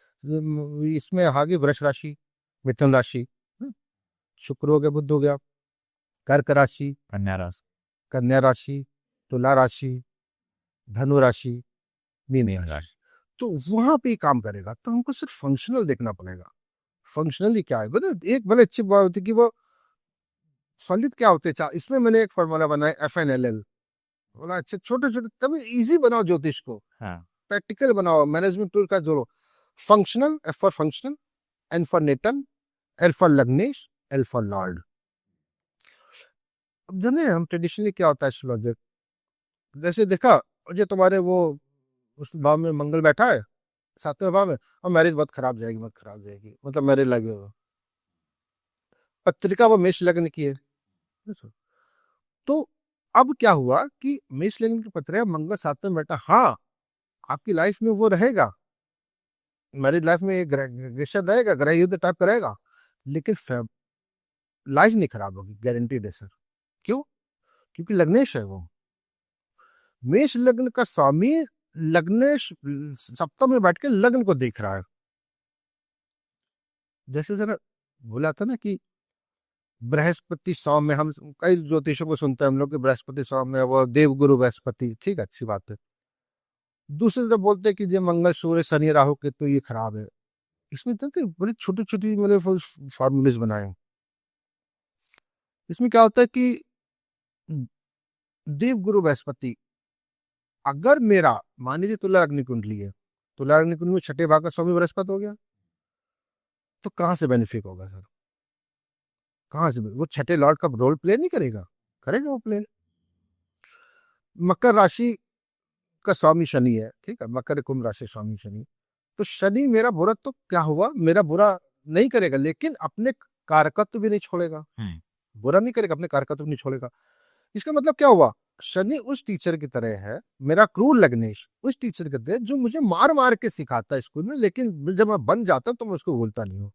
इसमें आगे वृष राशि, मिथुन राशि, शुक्र हो गया, बुध हो गया, कर्क राशि, कन्या राशि, कन्या राशि, तुला राशि, धनु राशि, मीन मीन राशि। राशि। तो वहां पे काम करेगा, तो हमको सिर्फ फंक्शनल देखना पड़ेगा। फंक्शनली क्या है, बोले एक बड़े अच्छी बात होती है कि वो फलित क्या होते हैं। इसमें मैंने एक फॉर्मूला बनाया FNLL, बोला अच्छा छोटे छोटे, तभी इजी बनाओ ज्योतिष को, हाँ, प्रैक्टिकल बनाओ, मैनेजमेंट टूल का जोड़ो। Functional, F for functional, N for नेटन, L फॉर लग्नेश, L फॉर लॉर्ड। अब जाने हम ट्रेडिशनली क्या होता है एस्ट्रोलॉजर, जैसे देखा जो तुम्हारे वो उस भाव में मंगल बैठा है 7वें भाव में, और मैरिज बहुत खराब जाएगी, बहुत खराब जाएगी, मतलब मैरिज लगे हो, पत्रिका वो मेष लग्न की है। तो अब क्या हुआ कि मेष लग्न की पत्रिका मंगल 7वें बैठा, हाँ आपकी लाइफ में वो रहेगा, मैरिज लाइफ में ग्रेशन रहेगा, ग्रह युद्ध टाइप का रहेगा, लेकिन लाइफ नहीं खराब होगी, गारंटीड है सर। क्यों? क्योंकि लग्नेश है वो, मेष लग्न का स्वामी लग्नेश सप्तम में बैठ के लग्न को देख रहा है। जैसे जरा बोला था ना कि बृहस्पति सौम्य, हम कई ज्योतिषों को सुनते हैं हम लोग कि बृहस्पति सौम्य, वो देवगुरु बृहस्पति, ठीक है, अच्छी बात है। दूसरी तरफ बोलते हैं कि जो मंगल सूर्य शनि राहु के, तो ये खराब है। इसमें तो बड़ी छोटी छोटी मैंने फॉर्मूलेज बनाए। इसमें क्या होता है कि देवगुरु बृहस्पति, अगर मेरा मान लीजिए तुला अग्नि कुंडली है, तुला अग्नि कुंडली में 6ठे भाव का स्वामी बृहस्पति हो गया, तो कहां से बेनिफिट होगा सर, कहां से? वो 6ठे लॉर्ड का रोल प्ले नहीं करेगा, करेगा वो प्ले। मकर राशि का स्वामी शनि है, ठीक है, मकर कुंभ राशि स्वामी शनि, तो शनि मेरा बुरा तो क्या हुआ, मेरा बुरा नहीं करेगा, लेकिन अपने कारकत्व भी नहीं छोड़ेगा, बुरा नहीं करेगा, अपने कारकत्व नहीं छोड़ेगा। इसका मतलब क्या हुआ, शनि उस टीचर की तरह है, मेरा क्रूर लग्नेश उस टीचर की तरह जो मुझे मार मार के सिखाता है स्कूल में, लेकिन जब मैं बन जाता तो मैं उसको बोलता नहीं हूँ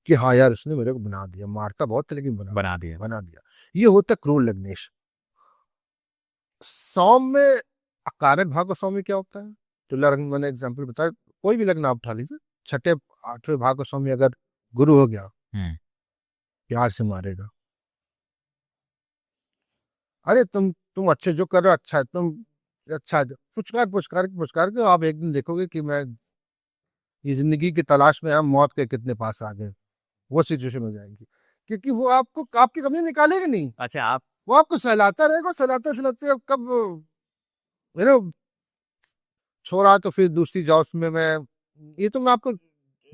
कि हाँ यार उसने मेरे को बना दिया, मारता बहुत था लेकिन बना दिया। ये होता क्रूर लग्नेश। सौम्य अकारक भाव का स्वामी क्या होता है, तुला रंग मैंने एग्जाम्पल बताया, कोई भी लग्न आप उठा लीजिए, 6ठे 8वें भाव का स्वामी अगर गुरु हो गया, प्यार से मारेगा, अरे तुम अच्छे जो कर रहे हो अच्छा है, तुम अच्छा है, पुचकार के आप एक दिन देखोगे कि मैं ये जिंदगी की तलाश में हम मौत के कितने पास आ गए, वो सिचुएशन हो जाएगी, क्योंकि वो आपको आपकी कमी निकालेगा नहीं। अच्छा, आप वो आपको सहलाता रहेगा, सहलाते अब कब मेरे छोड़ा तो फिर दूसरी जॉब्स में मैं, ये तो मैं आपको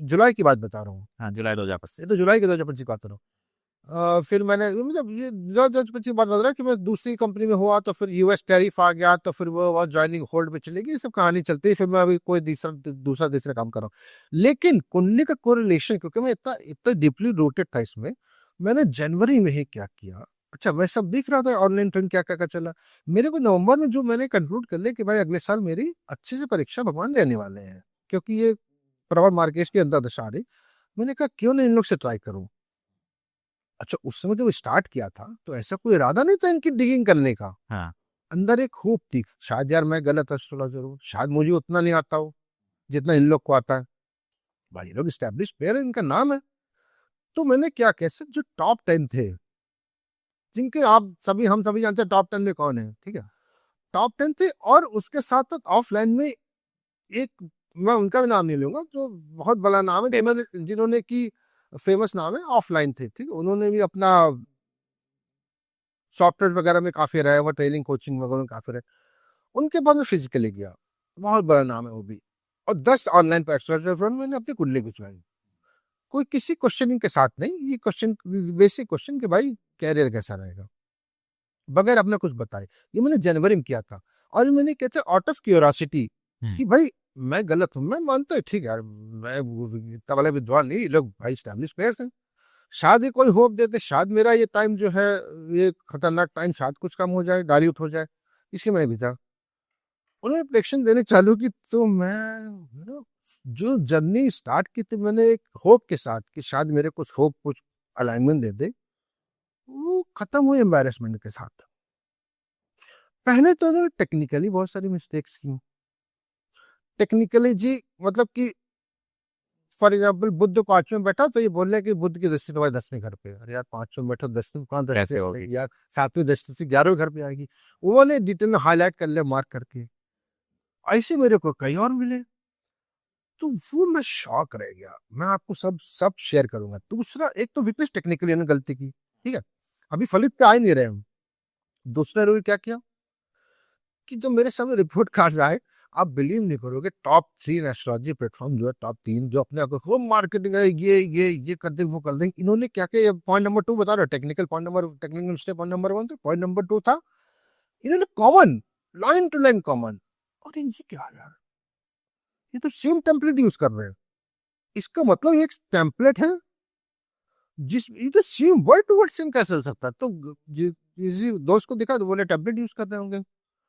जुलाई की बात बता रहा हूँ। हाँ, जुलाई 2025। ये तो जुलाई के 2025 की बात कर रहा हूँ। फिर मैंने मतलब ये 2025 बात बता रहा कि मैं दूसरी कंपनी में हुआ, तो फिर US टैरिफ आ गया, तो फिर वो ज्वाइनिंग होल्ड पे चलेगी, ये सब कहानी चलती है। फिर मैं अभी कोई दूसरा तीसरा काम कर रहा हूँ, लेकिन कुंडली का कोरिलेशन, क्योंकि मैं इतना इतना डीपली रूटेड था इसमें, मैंने जनवरी में ही क्या किया, अच्छा मैं सब दिख रहा था ऑनलाइन ट्रेंड क्या क्या चला, मेरे को नवंबर में जो मैंने कंक्लूड कर लिया कि भाई अगले साल मेरी अच्छे से परीक्षा भगवान देने वाले हैं, क्योंकि ये प्रबल मार्केट की अंदर दशा आ रही, मैंने कहा क्यों नहीं इन लोग से ट्राई करूं। अच्छा उस समय जब स्टार्ट किया था तो ऐसा कोई इरादा नहीं था इनकी डिगिंग करने का, हाँ, अंदर एक खूब थी, शायद यार मैं गलत एस्ट्रोलॉजर हूँ, शायद मुझे उतना नहीं आता हो जितना इन लोग को आता है, भाई लोग स्टैब्लिश प्लेयर है, इनका नाम है। तो मैंने क्या कैसे जो टॉप 10 थे, जिनके आप सभी हम सभी जानते हैं टॉप 10 में कौन है, ठीक है, टॉप 10 थे, और उसके साथ साथ ऑफलाइन में एक, मैं उनका भी नाम नहीं लूंगा, जो बहुत बड़ा नाम है, जिन्होंने की फेमस नाम है, ऑफलाइन थे, ठीक, उन्होंने भी अपना सॉफ्टवेयर वगैरह में काफी रहा है, वो ट्रेनिंग कोचिंग वगैरह में काफी रहे, उनके बाद में फिजिकली गया, बहुत बड़ा नाम है वो भी, और 10 ऑनलाइन प्लेटफॉर्म मैंने अपनी कुंडली गुजवाई, कोई किसी क्वेश्चनिंग के साथ नहीं, ये क्वेश्चन बेसिक क्वेश्चन कि भाई कैरियर कैसा रहेगा, बगैर अपने कुछ बताए। ये मैंने जनवरी में किया था, और मैंने कहते आउट ऑफ क्यूरियोसिटी कि भाई मैं गलत हूँ, मैं मानता हूँ ठीक है यार, मैं इतना बड़ा विद्वान नहीं, ये लोग भाई स्टैब्लिश प्लेयर्स हैं, शायद ही कोई होप देते, शायद मेरा ये टाइम जो है, ये खतरनाक टाइम शायद कुछ कम हो जाए, डाइल्यूट हो जाए, इसी में भी था। उन्होंने प्रेडिक्शन देने चालू की, तो मैं जो जर्नी स्टार्ट की थी मैंने एक होप के साथ कि शायद मेरे कुछ होप कुछ अलाइनमेंट दे दे, वो खत्म हुई एम्बैरेसमेंट के साथ। पहले तो उन्होंने टेक्निकली बहुत सारी मिस्टेक्स की। टेक्निकली जी मतलब कि फॉर एग्जाम्पल बुद्ध 5वें बैठा तो ये बोल रहे कि बुद्ध की दृष्टि तुम्हारे 10वें घर पे, अरे यार 5वें बैठो 10वें कहाँ कैसे दृष्टि होगी? यार, 7वीं दृष्टि से 11वें घर पे आएगी। वो ने डिटेल में हाईलाइट कर लिया मार्क करके। ऐसे मेरे को कई और मिले, तो वो मैं शॉक रह गया। मैं आपको सब सब शेयर करूंगा। दूसरा, एक तो विपरीत टेक्निकली ने गलती की, ठीक है, अभी फलित पे आ ही नहीं रहे हम। दूसरा रोल क्या किया कि जो मेरे सामने रिपोर्ट कार्ड आए, आप बिलीव नहीं करोगे, टॉप 3 एस्ट्रोलॉजी प्लेटफॉर्म जो है, टॉप 3 जो अपने आपको वो मार्केटिंग है, ये कर देंगे वो कर देंगे, इन्होंने क्या किया, पॉइंट नंबर 2 बता रहा technical point number, technical step point number 1 था, पॉइंट नंबर 2 था, इन्होंने common, line to line common. और ये क्या यार, ये तो सेम टेम्पलेट यूज कर रहे हैं। इसका मतलब ये एक टेम्पलेट है, जिस ये तो same word to word same कैसे हो सकता है। तो किसी दोस्त को दिखा तो बोले टेम्पलेट यूज कर रहे होंगे।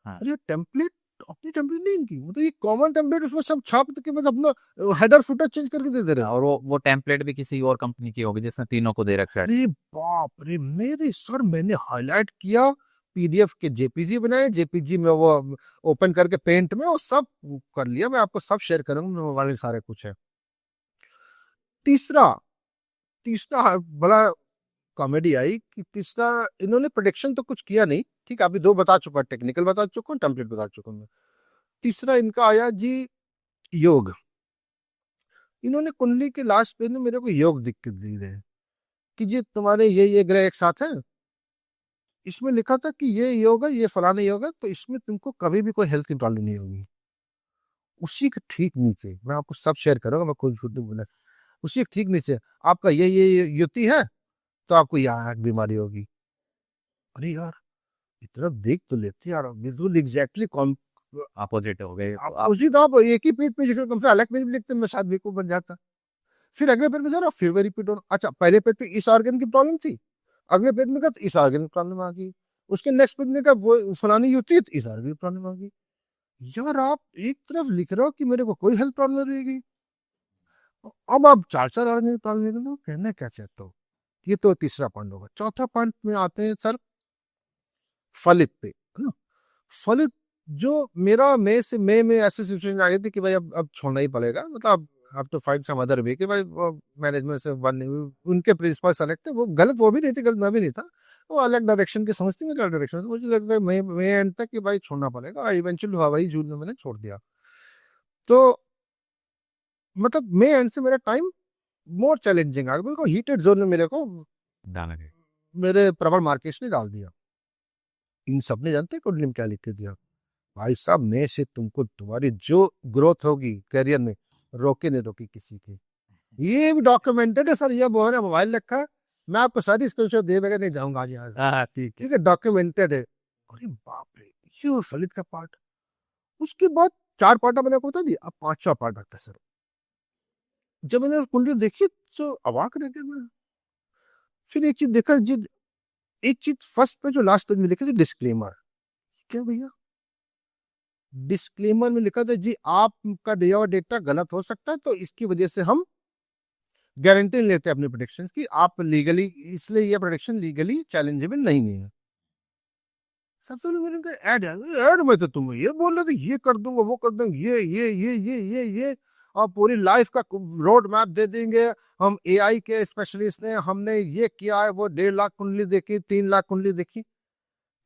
हाँ। अरे टेम्पलेट अपनी टेम्पलेट नहीं इनकी, मतलब ये कॉमन टेम्पलेट, उसमें सब छाप के बस अपना हेडर फुटर चेंज करके दे दे रहे हैं। और वो टेम्पलेट भी किसी और कंपनी की होगी जिसने तीनों को दे रखा है। अरे बाप रे मेरे सर, मैंने हाईलाइट किया, पीडीएफ के जेपीजी बनाए, जेपीजी में वो ओपन करके पेंट में वो सब कर लिया। मैं आपको सब शेयर करूंगा, मोबाइल में सारे कुछ है। तीसरा तीसरा बड़ा कॉमेडी आई कि तीसरा, इन्होंने प्रोडिक्शन तो कुछ किया नहीं, ठीक है, अभी 2 बता चुका, टेक्निकल बता चुका हूँ, टेम्पलेट बता चुका हूँ। तीसरा इनका आया जी, योग। इन्होंने कुंडली के लास्ट पेज में मेरे को योग दिख के दी है कि जी तुम्हारे ये ग्रह एक साथ है। इसमें लिखा था कि ये योग है, ये फलाना योग है, तो इसमें तुमको कभी भी कोई हेल्थ की प्रॉब्लम नहीं होगी। उसी के ठीक नीचे मैं आपको सब शेयर करूंगा, मैं खुद झूठ नहीं बोला, उसी के ठीक नीचे आपका ये युति है, तो आपको यहाँ बीमारी होगी। अरे यार, इतना देख तो लेते यार, बिल्कुल एग्जैक्टली अपोजिट हो गए तो आप। अपोजिट। आप एक ही पेज पे लिख रहे हो, कम से अलग पेज भी लिखते, मैं शायद बेवकूफ बन जाता। फिर अगले पेज में जा रहा, फिर वही रिपीट हो रहा। अच्छा, पहले पेज पे इस ऑर्गन की प्रॉब्लम थी, अगले पेज में कहा तो इस ऑर्गन की प्रॉब्लम आ गई, उसके नेक्स्ट पेज में कहा वो फलानी युति तो इस ऑर्गन की प्रॉब्लम आ गई। यार आप एक तरफ लिख रहे हो कि मेरे को कोई हेल्थ प्रॉब्लम नहीं रहेगी, अब आप 4 ऑर्गन की प्रॉब्लम लिख रहे हो, कहना क्या चाहते हो। ये तो तीसरा पॉइंट होगा। चौथा पॉइंट में आते हैं सर फलित पे, है ना। फलित जो मेरा मई से मई में ऐसी सिचुएशन आ गई थी कि भाई अब छोड़ना ही पड़ेगा, मतलब अब तो फाइट सम अदर वे कि भाई मैनेजमेंट से बन नहीं हुई, उनके प्रिंसिपल सेलेक्ट थे, वो गलत वो भी नहीं थी, गलत मैं भी नहीं था, वो अलग डायरेक्शन की समझती, मैं अलग डायरेक्शन, मुझे लगता है मई एंड तक कि भाई छोड़ना पड़ेगा, और इवेंचुअली हुआ भाई, जून में मैंने छोड़ दिया। तो मतलब मई एंड से मेरा टाइम मोर चैलेंजिंग आ गया, बिल्कुल हीटेड जोन में मेरे को डाल गए। मेरे प्रबल मार्केट ने डाल दिया। इन सब ने जानते कुंडली में क्या लिख के दिया, भाई साहब मैं से तुमको तुम्हारी जो ग्रोथ होगी करियर में, रोके नहीं रोकी किसी की। ये भी डॉक्यूमेंटेड है सर, ये मोबाइल रखा है, मैं आपको सारी स्क्रीनशॉट दे बगैर नहीं जाऊंगा आज यहाँ से, हाँ ठीक है। ठीक है, डॉक्यूमेंटेड है। अरे बाप रे, ये फलित का पार्ट। उसके बाद 4 पार्ट मैंने आपको बता दिया, अब 5वां पार्ट आता है सर। जब मैंने कुंडली देखी तो अवाक रह गया मैं। फिर एक चीज देखा जी, एक चीज फर्स्ट पे जो लास्ट पेज में लिखी थी डिस्क्लेमर, क्या भैया, डिस्क्लेमर में लिखा था जी आपका दिया हुआ डेटा गलत हो सकता है, तो इसकी वजह से हम गारंटी नहीं लेते अपने प्रोडिक्शन की, आप लीगली, इसलिए ये प्रोडिक्शन लीगली चैलेंजेबल नहीं है। सबसे पहले मैंने कहा ऐड में तो तुम ये बोल रहे थे ये कर दूंगा वो कर दूंगा, ये और पूरी लाइफ का रोड मैप दे देंगे, हम एआई के स्पेशलिस्ट ने, हमने ये किया है, वो 1.5 लाख कुंडली देखी, 3 लाख कुंडली देखी।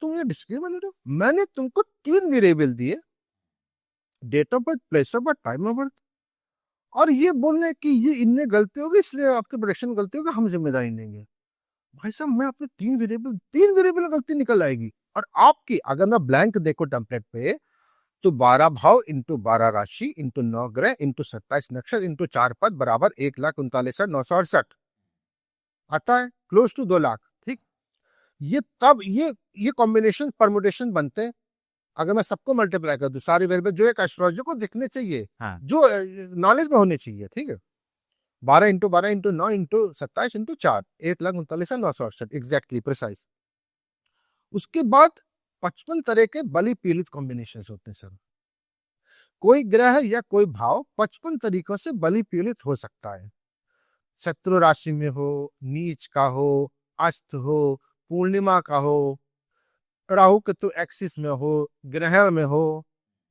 तुम ये डिस्क्लेमर ले रहे हो, मैंने तुमको 3 वेरिएबल दिए, date of birth, place of birth, time of birth, और ये बोलने की ये इनमें गलती होगी इसलिए आपके प्रोडक्शन गलती होगी, हम जिम्मेदारी लेंगे। भाई साहब मैं अपने 3 वेरिएबल गलती निकल आएगी, और आपकी अगर मैं ब्लैंक देखो टेम्पलेट पे, तो 12 भाव इंटू 12 राशि इंटू 9 ग्रह इंटू 27 नक्षत्र इंटू 4 पद बराबर 1,39,968 आता है, क्लोज टू 2 लाख, ठीक। ये तब ये कॉम्बिनेशन परमुटेशन बनते हैं। अगर मैं सबको मल्टीप्लाई कर दूं सारी वेरिएबल जो एक एस्ट्रोलॉजर को दिखने चाहिए, हाँ जो नॉलेज में होने चाहिए, ठीक है, 12 × 12 × 9 × 27 × 4, 1,39,968 एग्जैक्टली प्रिसाइज। उसके बाद 55 तरह के बलि पीड़ित कॉम्बिनेशन होते हैं सर। कोई ग्रह या कोई भाव 55 तरीकों से बलि पीड़ित हो सकता है। शत्रु राशि में हो, नीच का हो, अस्त हो, पूर्णिमा का हो, राहु केतु एक्सिस में हो, ग्रह में हो,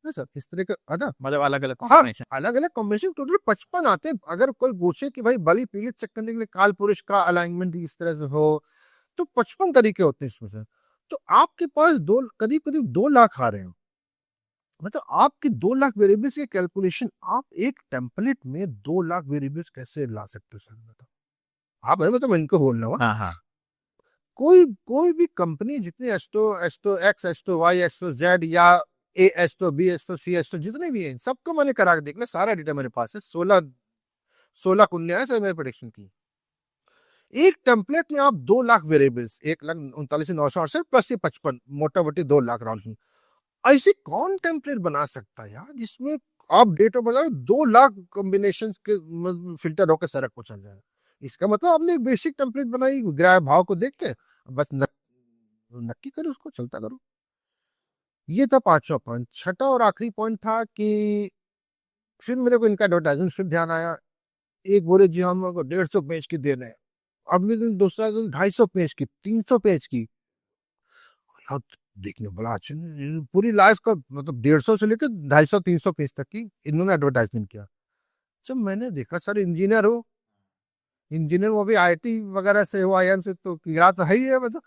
ना सर, इस तरह का है ना। मतलब अलग अलग हाँ, कॉम्बिनेशन। अलग अलग कॉम्बिनेशन टोटल 55 आते हैं। अगर कोई पूछे कि भाई बलि पीड़ित चेक करने के लिए काल पुरुष का अलाइनमेंट इस तरह से हो, तो 55 तरीके होते हैं इसमें से। तो आपके पास करीब करीब 2 लाख आ रहे हैं। मतलब आपके 2 लाख वेरिएबल्स के कैलकुलेशन आप एक टेम्पलेट में 2 लाख वेरिएबल्स कैसे ला सकते हो सर, बताओ आप। मतलब मैं इनको बोल रहा हूँ, हाँ हाँ कोई भी कंपनी जितने astro astro X astro Y astro Z या A astro B astro C astro जितने भी हैं, सबको मैंने करा के देख लिया, सारा डेटा मेरे पास है। 16 कुंडलियां है सर मेरे प्रेडिक्शन की। एक टेम्पलेट में आप 2 लाख वेरिएबल्स, 1,39,968 प्लस ये 55, मोटा मोटी 2 लाख राउंड की। ऐसी कौन टेम्पलेट बना सकता है यार जिसमें आप डेटा बना 2 लाख कॉम्बिनेशन के फिल्टर होकर सड़क को चल जाए। इसका मतलब आपने एक बेसिक टेम्पलेट बनाई ग्रह भाव को देख के, बस नक्की करो उसको चलता करो। ये था 5वां पॉइंट। छठा और आखिरी पॉइंट था कि फिर मेरे को इनका एडवर्टाइजमेंट फिर ध्यान आया। एक बोले जी हम 150 पेज की दे रहे हैं, अगले दिन दूसरा दिन 250 पेज की, 300 पेज की। यार देखने बड़ा अच्छा, पूरी लाइफ का मतलब 150 से लेकर 250-300 पेज तक की इन्होंने एडवर्टाइजमेंट किया। जब मैंने देखा सर इंजीनियर हो, इंजीनियर वो भी आईटी वगैरह से हो, आईएम से, तो किया तो है ही है। मतलब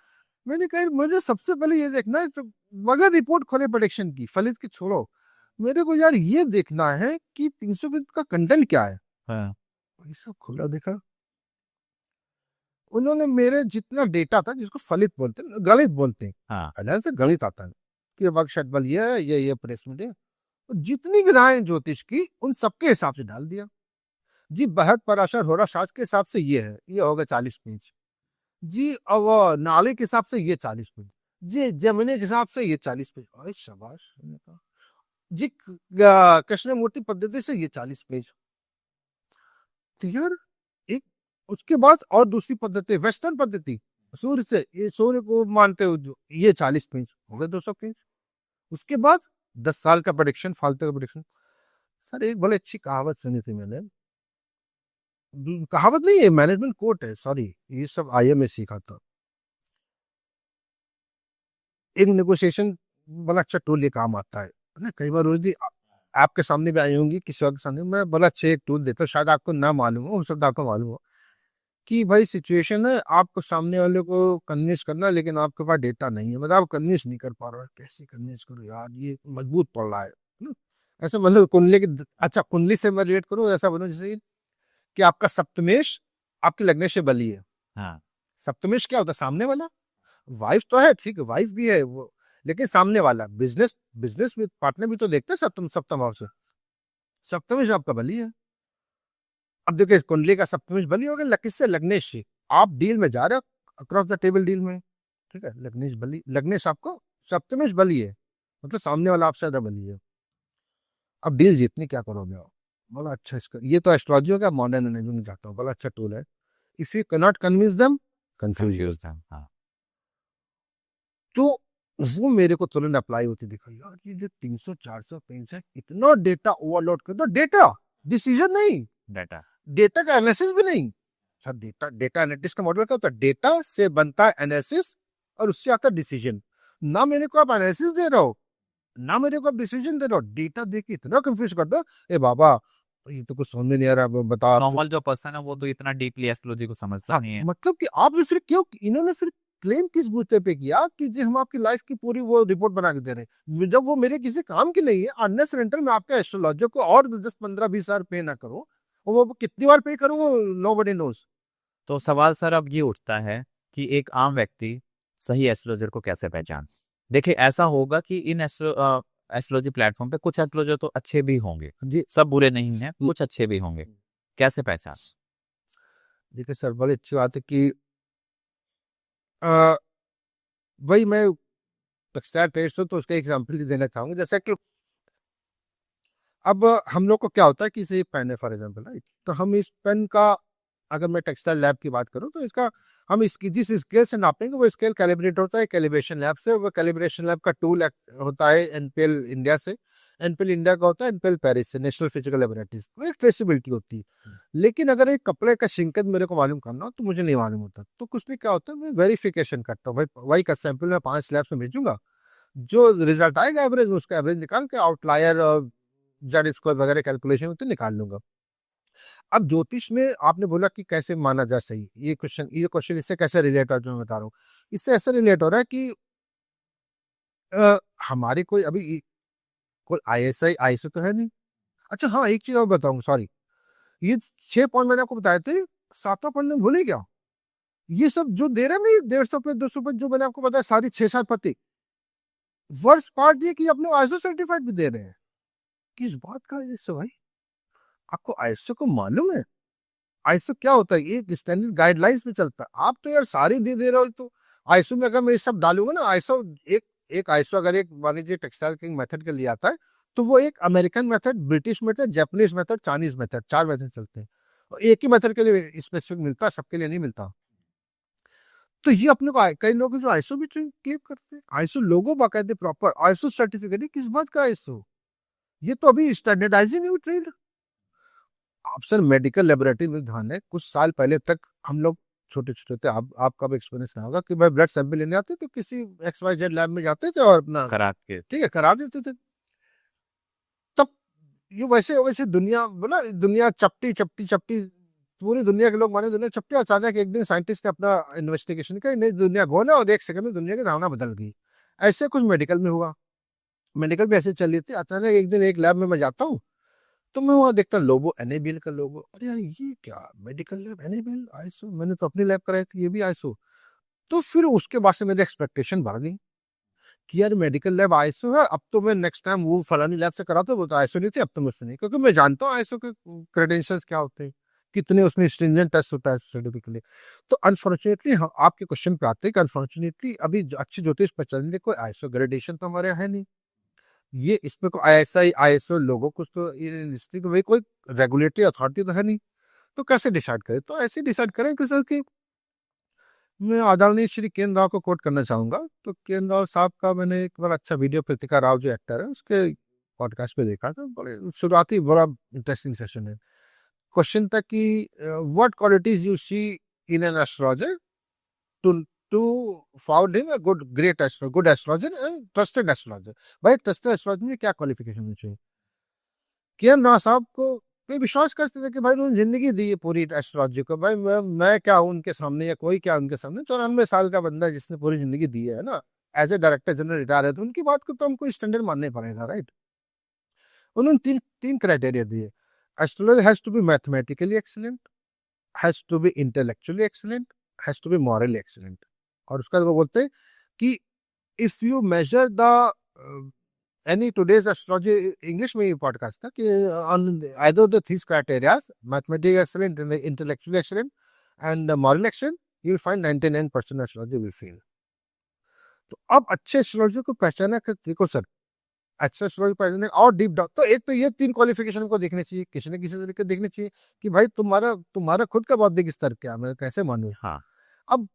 मैंने कहा मुझे सबसे पहले ये देखना है, तो मगर रिपोर्ट खोले प्रोडिक्शन की, फलित की छोड़ो, मेरे को यार ये देखना है कि 300 पेज का कंटेंट क्या है। हाँ ये सब खोला देखा, उन्होंने मेरे जितना डेटा था, जिसको फलित बोलते हैं, गणित बोलते हैं, हाँ अध्ययन से गणित आता है कि वर्कशॉट बल ये है, ये प्लेसमेंट है, तो जितनी विधाएं ज्योतिष की उन सबके हिसाब से डाल दिया। जी बहत पराशर हो रहा शास्त्र के हिसाब से ये है, ये होगा 40 पेज जी। अब नाले के हिसाब से ये 40 पेज जी, जमने के हिसाब से ये 40 पेज। अरे शाबाश जी, कृष्ण मूर्ति पद्धति से ये 40 पेज। तो यार एक, उसके बाद और दूसरी पद्धति वेस्टर्न पद्धति, सूर्य से, ये सूर्य को मानते हो जो, ये 40 पेज हो गए, 200 पेज। उसके बाद 10 साल का प्रेडिक्शन, फालतू का प्रेडिक्शन। सर एक बड़ी अच्छी कहावत सुनी थी मैंने, कहावत नहीं है, मैनेजमेंट कोट है, सॉरी, ये सब आईएम में सीखा था। एक नेगोशिएशन बड़ा अच्छा टूल ये काम आता है ना, कई बार रोज आपके सामने भी आई होंगी, किसी और के सामने, मैं बड़ा अच्छा एक टूल देता हूँ, शायद आपको ना मालूम हो, शायद आपको मालूम हो कि भाई सिचुएशन है, आपको सामने वाले को कन्विंस करना है, लेकिन आपके पास डेटा नहीं है, मतलब आप कन्विंस नहीं कर पा रहे हो, कैसे कन्विंस करो यार, ये मजबूत पड़ रहा है ना? ऐसे मतलब कुंडली की, अच्छा कुंडली से मैं रिलेट करूँ, ऐसा बोलो जैसे कि आपका सप्तमेश आपके लग्नेश से बली है। हाँ सप्तमेश क्या होता है? सामने वाला। वाइफ तो है, ठीक है, वाइफ भी है वो, लेकिन सामने वाला बिजनेस बिजनेस में पार्टनर भी तो देखते हैं सप्तम सप्तम हाउस से। सप्तमेश आपका बली है। अब देखिए इस कुंडली का सप्तमेश बली हो गया, किससे? लग्नेश से। आप डील में जा रहे हो, अक्रॉस द टेबल डील में, ठीक है, लग्नेश बली, लग्नेश आपको सप्तमेश बली है, मतलब सामने वाला आपसे ज्यादा बली है। अब डील जीतनी क्या करोगे आप? बोला अच्छा, इसका ये तो एस्ट्रोलॉजी हो गया, मॉडर्न मैनेजमेंट में जाता हूँ, बड़ा अच्छा टूल है। If you can not convince them, confuse. Confuse था हाँ। तो वो मेरे को तुरंत अप्लाई होती दिखाई, यार ये जो 300-400 पेज है, इतना डेटा ओवरलोड कर दो। डेटा डिसीजन नहीं, डाटा। डेटा का एनालिसिस भी नहीं सर। डेटा डेटा एनालिटिक्स का मॉडल क्या होता है? डेटा से बनता है एनालिसिस और उससे आता है डिसीजन। ना मेरे को आप एनालिसिस दे रहे हो, ना मेरे को आप डिसीजन दे रहे हो, डेटा दे के इतना कंफ्यूज कर दो, ए बाबा ये तो कुछ समझ में नहीं आ रहा, बता आप। नॉर्मल जो पर्सन है वो तो इतना डीपली एस्ट्रोलॉजी को समझता नहीं है। मतलब कि आपने फिर क्यों, इन्होंने फिर क्लेम किस बूते पे किया कि जी हम आपकी लाइफ की पूरी वो रिपोर्ट बना के दे रहे हैं, जब वो मेरे किसी काम की नहीं है। अननेसेसरी मैं आपके एस्ट्रोलॉजर को और 10-15-20 हजार पे ना करूं, और वो कितनी बार पे करूं वो नोबडी नोज। तो सवाल सर अब ये उठता है कि एक आम व्यक्ति सही एस्ट्रोलॉजर को कैसे पहचान। देखिए ऐसा होगा कि इन एस्ट्रोलॉजी प्लेटफॉर्म पे कुछ एस्ट्रोलॉजर तो अच्छे भी होंगे जी सब बुरे नहीं हैं, कुछ अच्छे भी होंगे, कैसे पहचान। देखिए सर, बड़ी अच्छी बात है कि वही मैं टेक्सटाइल ट्रेड्स तो उसका एग्जाम्पल ही देना चाहूंगा। जैसे कि अब हम लोग को क्या होता है कि इसे पेन है फॉर एग्जाम्पल, राइट, तो हम इस पेन का, अगर मैं टेक्सटाइल लैब की बात करूं तो इसका हम इसकी जिस स्केल से नापेंगे वो स्केल कैलिब्रेट होता है कैलिब्रेशन लैब से। वो कैलिब्रेशन लैब का टूल होता है एनपीएल इंडिया से। एनपीएल इंडिया का होता है एनपीएल पेरिस से, नेशनल फिजिकल लेबोरेटरीज। वो एक ट्रेसेबिलिटी होती है। लेकिन अगर एक कपड़े का शिंकन मेरे को मालूम करना हो तो मुझे नहीं मालूम होता, तो कुछ भी क्या होता है मैं वेरिफिकेशन करता हूँ। भाई वही का सैंपल मैं 5 लैब्स में भेजूंगा, जो रिजल्ट आएगा एवरेज, उसका एवरेज निकाल के आउटलायर और जेड स्क्वायर वगैरह कैलकुलेशन होते निकाल लूंगा। अब ज्योतिष में आपने बोला कि कैसे माना जा सही, ये क्वेश्चन इससे कैसे रिलेट हो, जो मैं बता रहा हूँ इससे ऐसे रिलेट हो रहा है कि हमारी कोई अभी कोई आईएसआई आईएसओ तो है नहीं। अच्छा हाँ, एक चीज और बताऊंगा, सॉरी, ये 6 पॉइंट मैंने आपको बताए थे, 7वां पॉइंट में भूले क्या, ये सब जो दे रहे हैं नहीं 150 पे 200 पे, जो मैंने आपको बताया सारी 6-7 पत्ती, वर्स्ट पार्ट ये कि अपने आईएसओ सर्टिफाइड भी दे रहे हैं। किस बात का आईएसओ भाई? आपको आईएसओ को मालूम है आईएसओ क्या होता है? ये स्टैंडर्ड गाइडलाइंस में चलता है। आप तो यार सारी दे रहे हो। तो आईएसओ में अगर मैं ये सब डालूंगा ना, आईएसओ एक एक आईएसओ अगर एक मान लीजिए टेक्सटाइल किंग मेथड के लिए आता है, तो वो एक American method, British method, Japanese method, Chinese method, 4 method चलते हैं। और एक ही मेथड के लिए स्पेसिफिक मिलता है, सबके लिए नहीं मिलता। तो ये अपने को कई लोग जो आईएसओ भी क्लेम करते हैं, आईएसओ लोगो बाकायदे प्रॉपर आईएसओ सर्टिफिकेट है। किस बात का आईएसओ? ये तो अभी स्टैंडर्डाइजिंग हुई ट्रेड। आप सर मेडिकल लेबोरेटरी में ध्यान है, कुछ साल पहले तक हम लोग छोटे छोटे थे, आपका भी एक्सपीरियंस रहा होगा कि भाई ब्लड सैंपल लेने आते तो किसी XYZ लैब में जाते थे और अपना करा के ठीक है करा देते थे। तब ये वैसे वैसे दुनिया बोला, दुनिया चपटी चपटी चपटी, पूरी दुनिया के लोग माने दुनिया चपटी। अचानक एक दिन साइंटिस्ट ने अपना इन्वेस्टिगेशन किया, नहीं दुनिया गोल है, और एक सेकंड में दुनिया की धारणा बदल गई। ऐसे कुछ मेडिकल में हुआ। मेडिकल भी ऐसे चल रही थी। अचानक एक दिन एक लैब में मैं जाता हूँ, तो मैं वहां देखता लोगो एनएबीएल का लोगो। अरे यार ये क्या मेडिकल लैब एनएबीएल आईएसओ, मैंने तो अपनी लैब कराई थी, ये भी आईएसओ। तो फिर उसके बाद से मेरी एक्सपेक्टेशन बढ़ गई कि यार मेडिकल लैब आईएसओ है, अब तो मैं नेक्स्ट टाइम वो फलानी लैब से कराता, वो तो आईएसओ नहीं थी, अब तो मुझसे नहीं, क्योंकि मैं जानता हूँ आईएसओ के क्रेडेंशियल्स क्या होते हैं, कितने उसमें स्ट्रिंजेंट टेस्ट होता है सर्टिफिकेट के लिए। तो अनफॉर्चुनेटली हाँ, आपके क्वेश्चन पे आते हैं कि अनफॉर्चुनेटली अभी अच्छी ज्योतिष पहचानने के कोई आईएसओ ग्रेडेशन तो हमारे यहाँ है नहीं। ये इसमें को आईएसआई आईएसओ लोगों कुछ तो ये लिस्टिंग भाई कोई रेगुलेटरी अथॉरिटी तो है नहीं, तो कैसे डिसाइड करें? तो ऐसे डिसाइड करें कि सर कि मैं आदरणीय श्री केन राव को कोट करना चाहूंगा। तो केन राव साहब का मैंने एक बार अच्छा वीडियो, कृतिका राव जो एक्टर है उसके पॉडकास्ट पे देखा था, बड़े शुरुआती बड़ा इंटरेस्टिंग सेशन है। क्वेश्चन था कि what qualities you see in an astrologer to to found him a good astrologer and trusted astrologer. भाई ट्रस्टेड एस्ट्रोलॉजर में क्या क्वालिफिकेशन होनी चाहिए? केएन राव साहब को कोई विश्वास करते थे कि भाई उन्होंने जिंदगी दी है पूरी एस्ट्रोलॉजी को। भाई मैं क्या हूँ उनके सामने, या कोई क्या उनके सामने, 94 साल का बंदा जिसने पूरी जिंदगी दी है ना, as a director general retire है, तो उनकी बात को तो हमको स्टैंडर्ड मानना ही पड़ेगा, राइट। उन्होंने तीन तीन क्राइटेरिया दिए। Astrology has to be mathematically excellent, has to be intellectually excellent, has to be morally excellent. और उसका वो बोलते हैं कि if you measure the any today's astrology English में ये पॉडकास्ट था कि on either the these criteria, mathematical excellent, intellectually excellent and moral excellent, you will find 99% astrology will fail। तो अब अच्छे एस्ट्रोलॉजर को पहचाना कर देखो सर, अच्छा एस्ट्रोलॉजर पहचानने और डीप डाउन, तो एक तो ये 3 क्वालिफिकेशन को देखने चाहिए, किसी न किसी तरीके देखने चाहिए कि भाई तुम्हारा तुम्हारा खुद का बौद्धिक स्तर क्या, मैं कैसे मानूं। हाँ अब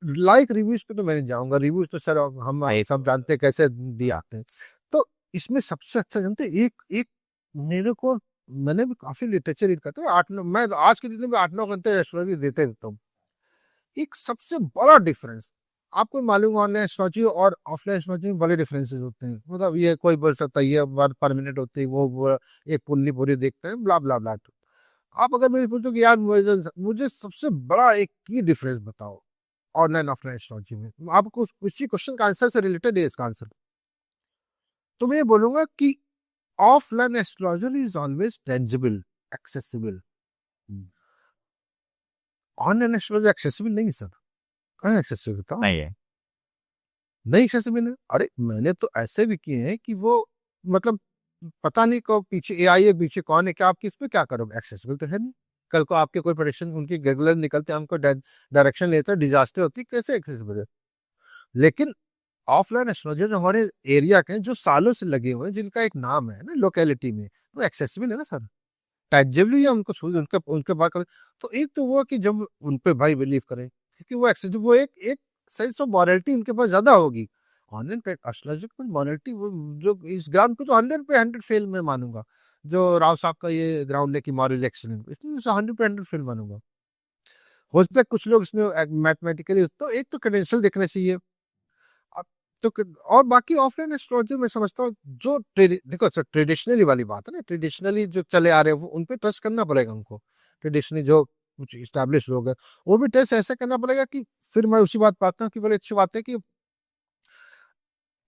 लाइक रिव्यूज पे तो मैं नहीं जाऊंगा, रिव्यूज तो सर हम सब जानते हैं कैसे दिए आते हैं। तो इसमें सबसे अच्छा जानते एक एक मेरे को, मैंने भी काफी लिटरेचर रीड करता हूँ, 8-9 मैं आज के दिन में 8-9 घंटे एस्ट्रोलॉजी देते रहता हूँ। एक सबसे बड़ा डिफरेंस आपको मालूम, ऑनलाइन एस्ट्रोलॉजी और ऑफलाइन एस्ट्रोलॉजी में बड़े डिफरेंसेस होते हैं। मतलब ये कोई बोल सकता है ये परमानेंट होती है, वो एक पुन्नी पूरी देखते हैं, ब्ला ब्ला ब्ला। आप अगर मेरे पूछो कि यार मुझे सबसे बड़ा एक की डिफरेंस बताओ ऑनलाइन ऑफलाइन एस्ट्रोलॉजी में, आपको उसी क्वेश्चन का आंसर से रिलेटेड है इसका आंसर, तो मैं ये बोलूंगा कि offline astrologer is always tangible, accessible. Online astrologer accessible नहीं है सर, कहाँ एक्सेसिबल बताओ? नहीं है। नहीं एक्सेसिबल है। अरे मैंने तो ऐसे भी किए हैं कि वो मतलब पता नहीं को पीछे एआई है, पीछे कौन है, क्या आप किस पे क्या करोगे, एक्सेसिबल तो है नहीं। कल को आपके कोई प्रेडिक्शन उनकी रेगुलर निकलते हैं, हमको डायरेक्शन लेते हैं, डिजास्टर होती है, कैसे एक्सेसिबल है? लेकिन ऑफलाइन एस्ट्रोलॉजर जो हमारे एरिया के हैं, जो सालों से लगे हुए हैं, जिनका एक नाम है ना लोकेलिटी में, तो एक्सेसिबल है ना सर, टैंजिबली है, उनको छू उनके उनके बात करें। तो एक तो वो कि जब उन पे भाई बिलीव करें, क्योंकि वो एक्सेसिव, वो एक एक सेंस ऑफ मॉरलिटी उनके पास ज्यादा होगी। ऑनलाइन पे एस्ट्रोलॉजर की मॉरलिटी, वो जो इस ग्राउंड को तो 100 पे 100 फेल में मानूंगा। जो राव साहब का ये ग्राउंड है कि मॉरल एक्सीलेंट, इसमें 100 पे 100 फेल मानूंगा। हो सकता है कुछ लोग इसमें मैथमेटिकली, तो एक तो क्रेडेंशियल देखना चाहिए। अब तो और बाकी ऑफलाइन एस्ट्रोलॉजी में समझता हूँ जो देखो सर, ट्रेडिशनली वाली बात है ना, ट्रेडिशनली जो चले आ रहे हैं, वो उन पे ट्रस्ट करना पड़ेगा उनको। ट्रेडिशनली जो कुछ स्टैब्लिश लोग हैं, वो भी टेस्ट ऐसे करना पड़ेगा कि फिर मैं उसी बात पाता हूँ कि बड़ी अच्छी बात है कि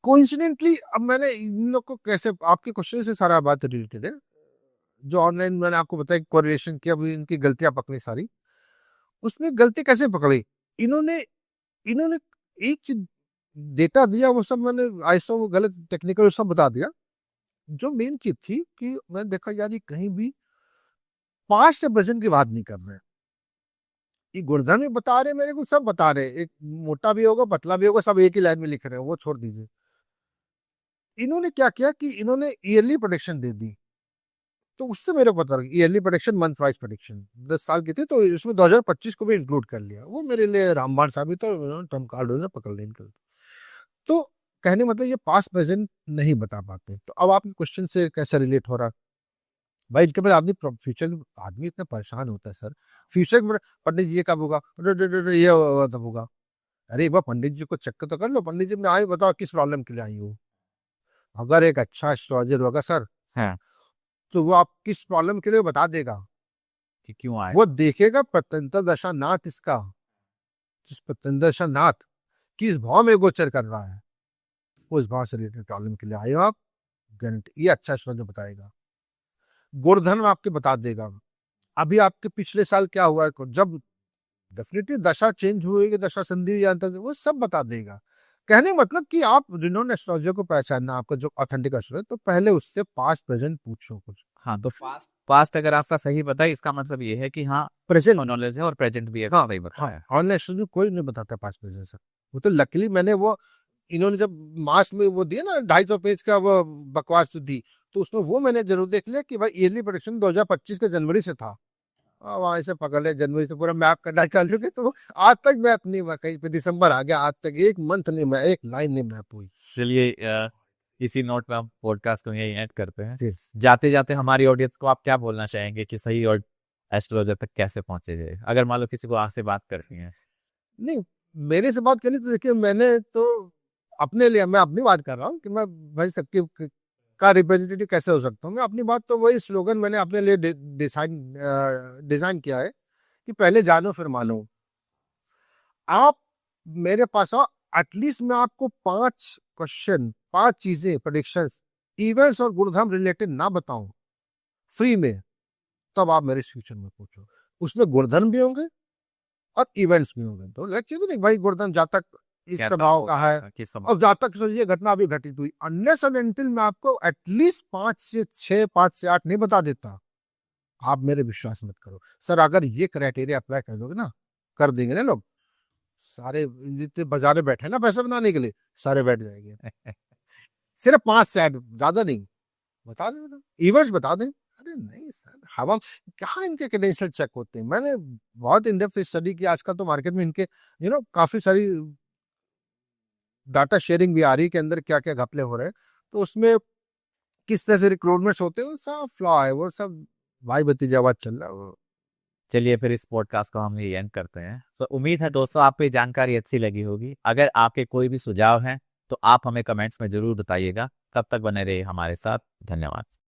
कोइंसिडेंटली, अब मैंने इन लोग को कैसे, आपके क्वेश्चन से सारा बात रिलेटेड है। जो ऑनलाइन मैंने आपको बताया कोरिलेशन किया, अभी इनकी गलतियां पकड़ी सारी, उसमें गलती कैसे पकड़ी, इन्होंने इन्होंने एक चीज डेटा दिया, वो सब मैंने आईएसओ वो गलत टेक्निकल सब बता दिया। जो मेन चीज थी कि मैंने देखा यार ये कहीं भी 5 से वजन की बात नहीं कर रहे हैं। ये गुणधर्म भी बता रहे हैं मेरे को, सब बता रहे हैं, एक मोटा भी होगा पतला भी होगा, सब एक ही लाइन में लिख रहे हैं, वो छोड़ दीजिए। इन्होंने क्या किया कि इन्होंने ईयरली प्रोडिक्शन दे दी, तो उससे मेरे को पता लगा yearly prediction, month wise prediction 10 साल की थी, तो इसमें 2025 को भी इंक्लूड कर लिया। वो मेरे लिए रामबाण साबित था, टर्म कार्ड उन्होंने पकड़ लिया इनका। तो कहने मतलब ये पास्ट प्रेजेंट नहीं बता पाते। तो अब आपके क्वेश्चन से कैसे रिलेट हो रहा भाई, इनके बाद आदमी फ्यूचर, आदमी इतना परेशान होता है सर, फ्यूचर में पंडित जी ये कब होगा, ये होगा तब होगा। अरे एक बार पंडित जी को चेक तो कर लो, पंडित जी ने आए बताओ किस प्रॉब्लम के लिए आई हो। अगर एक अच्छा एस्ट्रोलॉजर होगा सर, हाँ, तो वो आप किस प्रॉब्लम के लिए बता देगा। कि क्यों आए। वो देखेगा प्रत्यंतर दशा नाथ इसका, जिस प्रत्यंतर दशा नाथ किस भाव में गोचर कर रहा है, उस भाव से रिलेटेड प्रॉब्लम के लिए आए हो आप, गारंटी ये अच्छा एस्ट्रोलॉजर बताएगा। गुणधर्म आपके बता देगा, अभी आपके पिछले साल क्या हुआ है, जब डेफिनेटली दशा चेंज हुई, दशा संधि या अंतर, वो सब बता देगा। कहने का मतलब कि आप रिनोन एस्ट्रोलॉजर को पहचानना, आपका जो ऑथेंटिक एस्ट्रोलॉजर, तो पहले उससे पास्ट प्रेजेंट पूछो कुछ। हाँ, तो पास्ट पास्ट अगर आपका सही बताए, इसका मतलब ये है कि हाँ प्रेजेंट, नॉलेज है और प्रेजेंट भी है, हाँ सही हाँ, बताया। ऑनलाइन एस्ट्रोलॉजर कोई नहीं बताता पास्ट प्रेजेंट सर। वो तो लकीली मैंने वो, इन्होंने जब मास में वो दिया ना 250 पेज का वो बकवास जो दी, तो उसमें वो मैंने जरूर देख लिया कि भाई ईयरली प्रोडिक्शन 2025 के जनवरी से था। वहां से पकड़ ले, जनवरी से पूरा मैप करना चालू किया, तो आज तक मैप नहीं हुआ, कहीं पे दिसंबर आ गया, आज तक एक मंथ नहीं, मैं एक लाइन नहीं मैप हुई। चलिए, इसी नोट पे हम पॉडकास्ट को यही ऐड करते हैं। जी। जाते जाते हमारी ऑडियंस को आप क्या बोलना चाहेंगे कि सही और एस्ट्रोलॉजर तक कैसे पहुंचे जाए, अगर मान लो किसी को आपसे बात करती हैं। नहीं, मेरे से बात करी तो देखिए, मैंने तो अपने लिए, मैं अपनी बात कर रहा हूँ कि मैं भाई सबकी का रिप्रेजेंटेटिव कैसे हो सकता हूँ। मैं अपनी बात तो वही स्लोगन मैंने अपने लिए डिजाइन किया है कि पहले जानो फिर मानो। आप मेरे पास आओ, एटलीस्ट मैं आपको 5 क्वेश्चन, 5 चीजें, प्रोडिक्शन, इवेंट्स और गुणधर्म रिलेटेड ना बताऊं फ्री में, तब आप मेरे फ्यूचर में पूछो। उसमें गुणधर्म भी होंगे और इवेंट्स भी होंगे, तो लक्ष्य भी नहीं भाई गुणधर्म जातक इस कैसा प्रभाव का होगा, है, किस समय। और जातक से ये घटना अभी घटित हुई, अनलेस एंड अनटिल मैं आपको एटलीस्ट 5 से 6, 5 से 8 नहीं बता देता, आप मेरे विश्वास मत करो सर। अगर ये क्राइटेरिया अप्लाई कर दोगे ना, कर देंगे ना लोग, सारे जितने बाजारे बैठे हैं ना पैसा बनाने के लिए, सारे बैठ जाएंगे। सिर्फ 5 से 8, ज्यादा नहीं, बता दें ना, इवेंट्स बता दें। अरे नहीं सर, हवा कहाँ इनके क्रेडेंशियल चेक होते हैं। मैंने बहुत इन डेप्थ स्टडी किया, आजकल तो मार्केट में इनके काफी सारी डाटा शेयरिंग भी आ रही है कि अंदर क्या क्या घपले हो रहे हैं, तो उसमें किस तरह से रिक्रूटमेंट्स होते हैं, वो सब फ्लॉ है, वो सब भाई भतीजावाद चल रहा है वो। चलिए, फिर इस पॉडकास्ट को हम यही एंड करते हैं। तो उम्मीद है दोस्तों आपको ये जानकारी अच्छी लगी होगी। अगर आपके कोई भी सुझाव हैं तो आप हमें कमेंट्स में जरूर बताइएगा। तब तक बने रहिए हमारे साथ। धन्यवाद।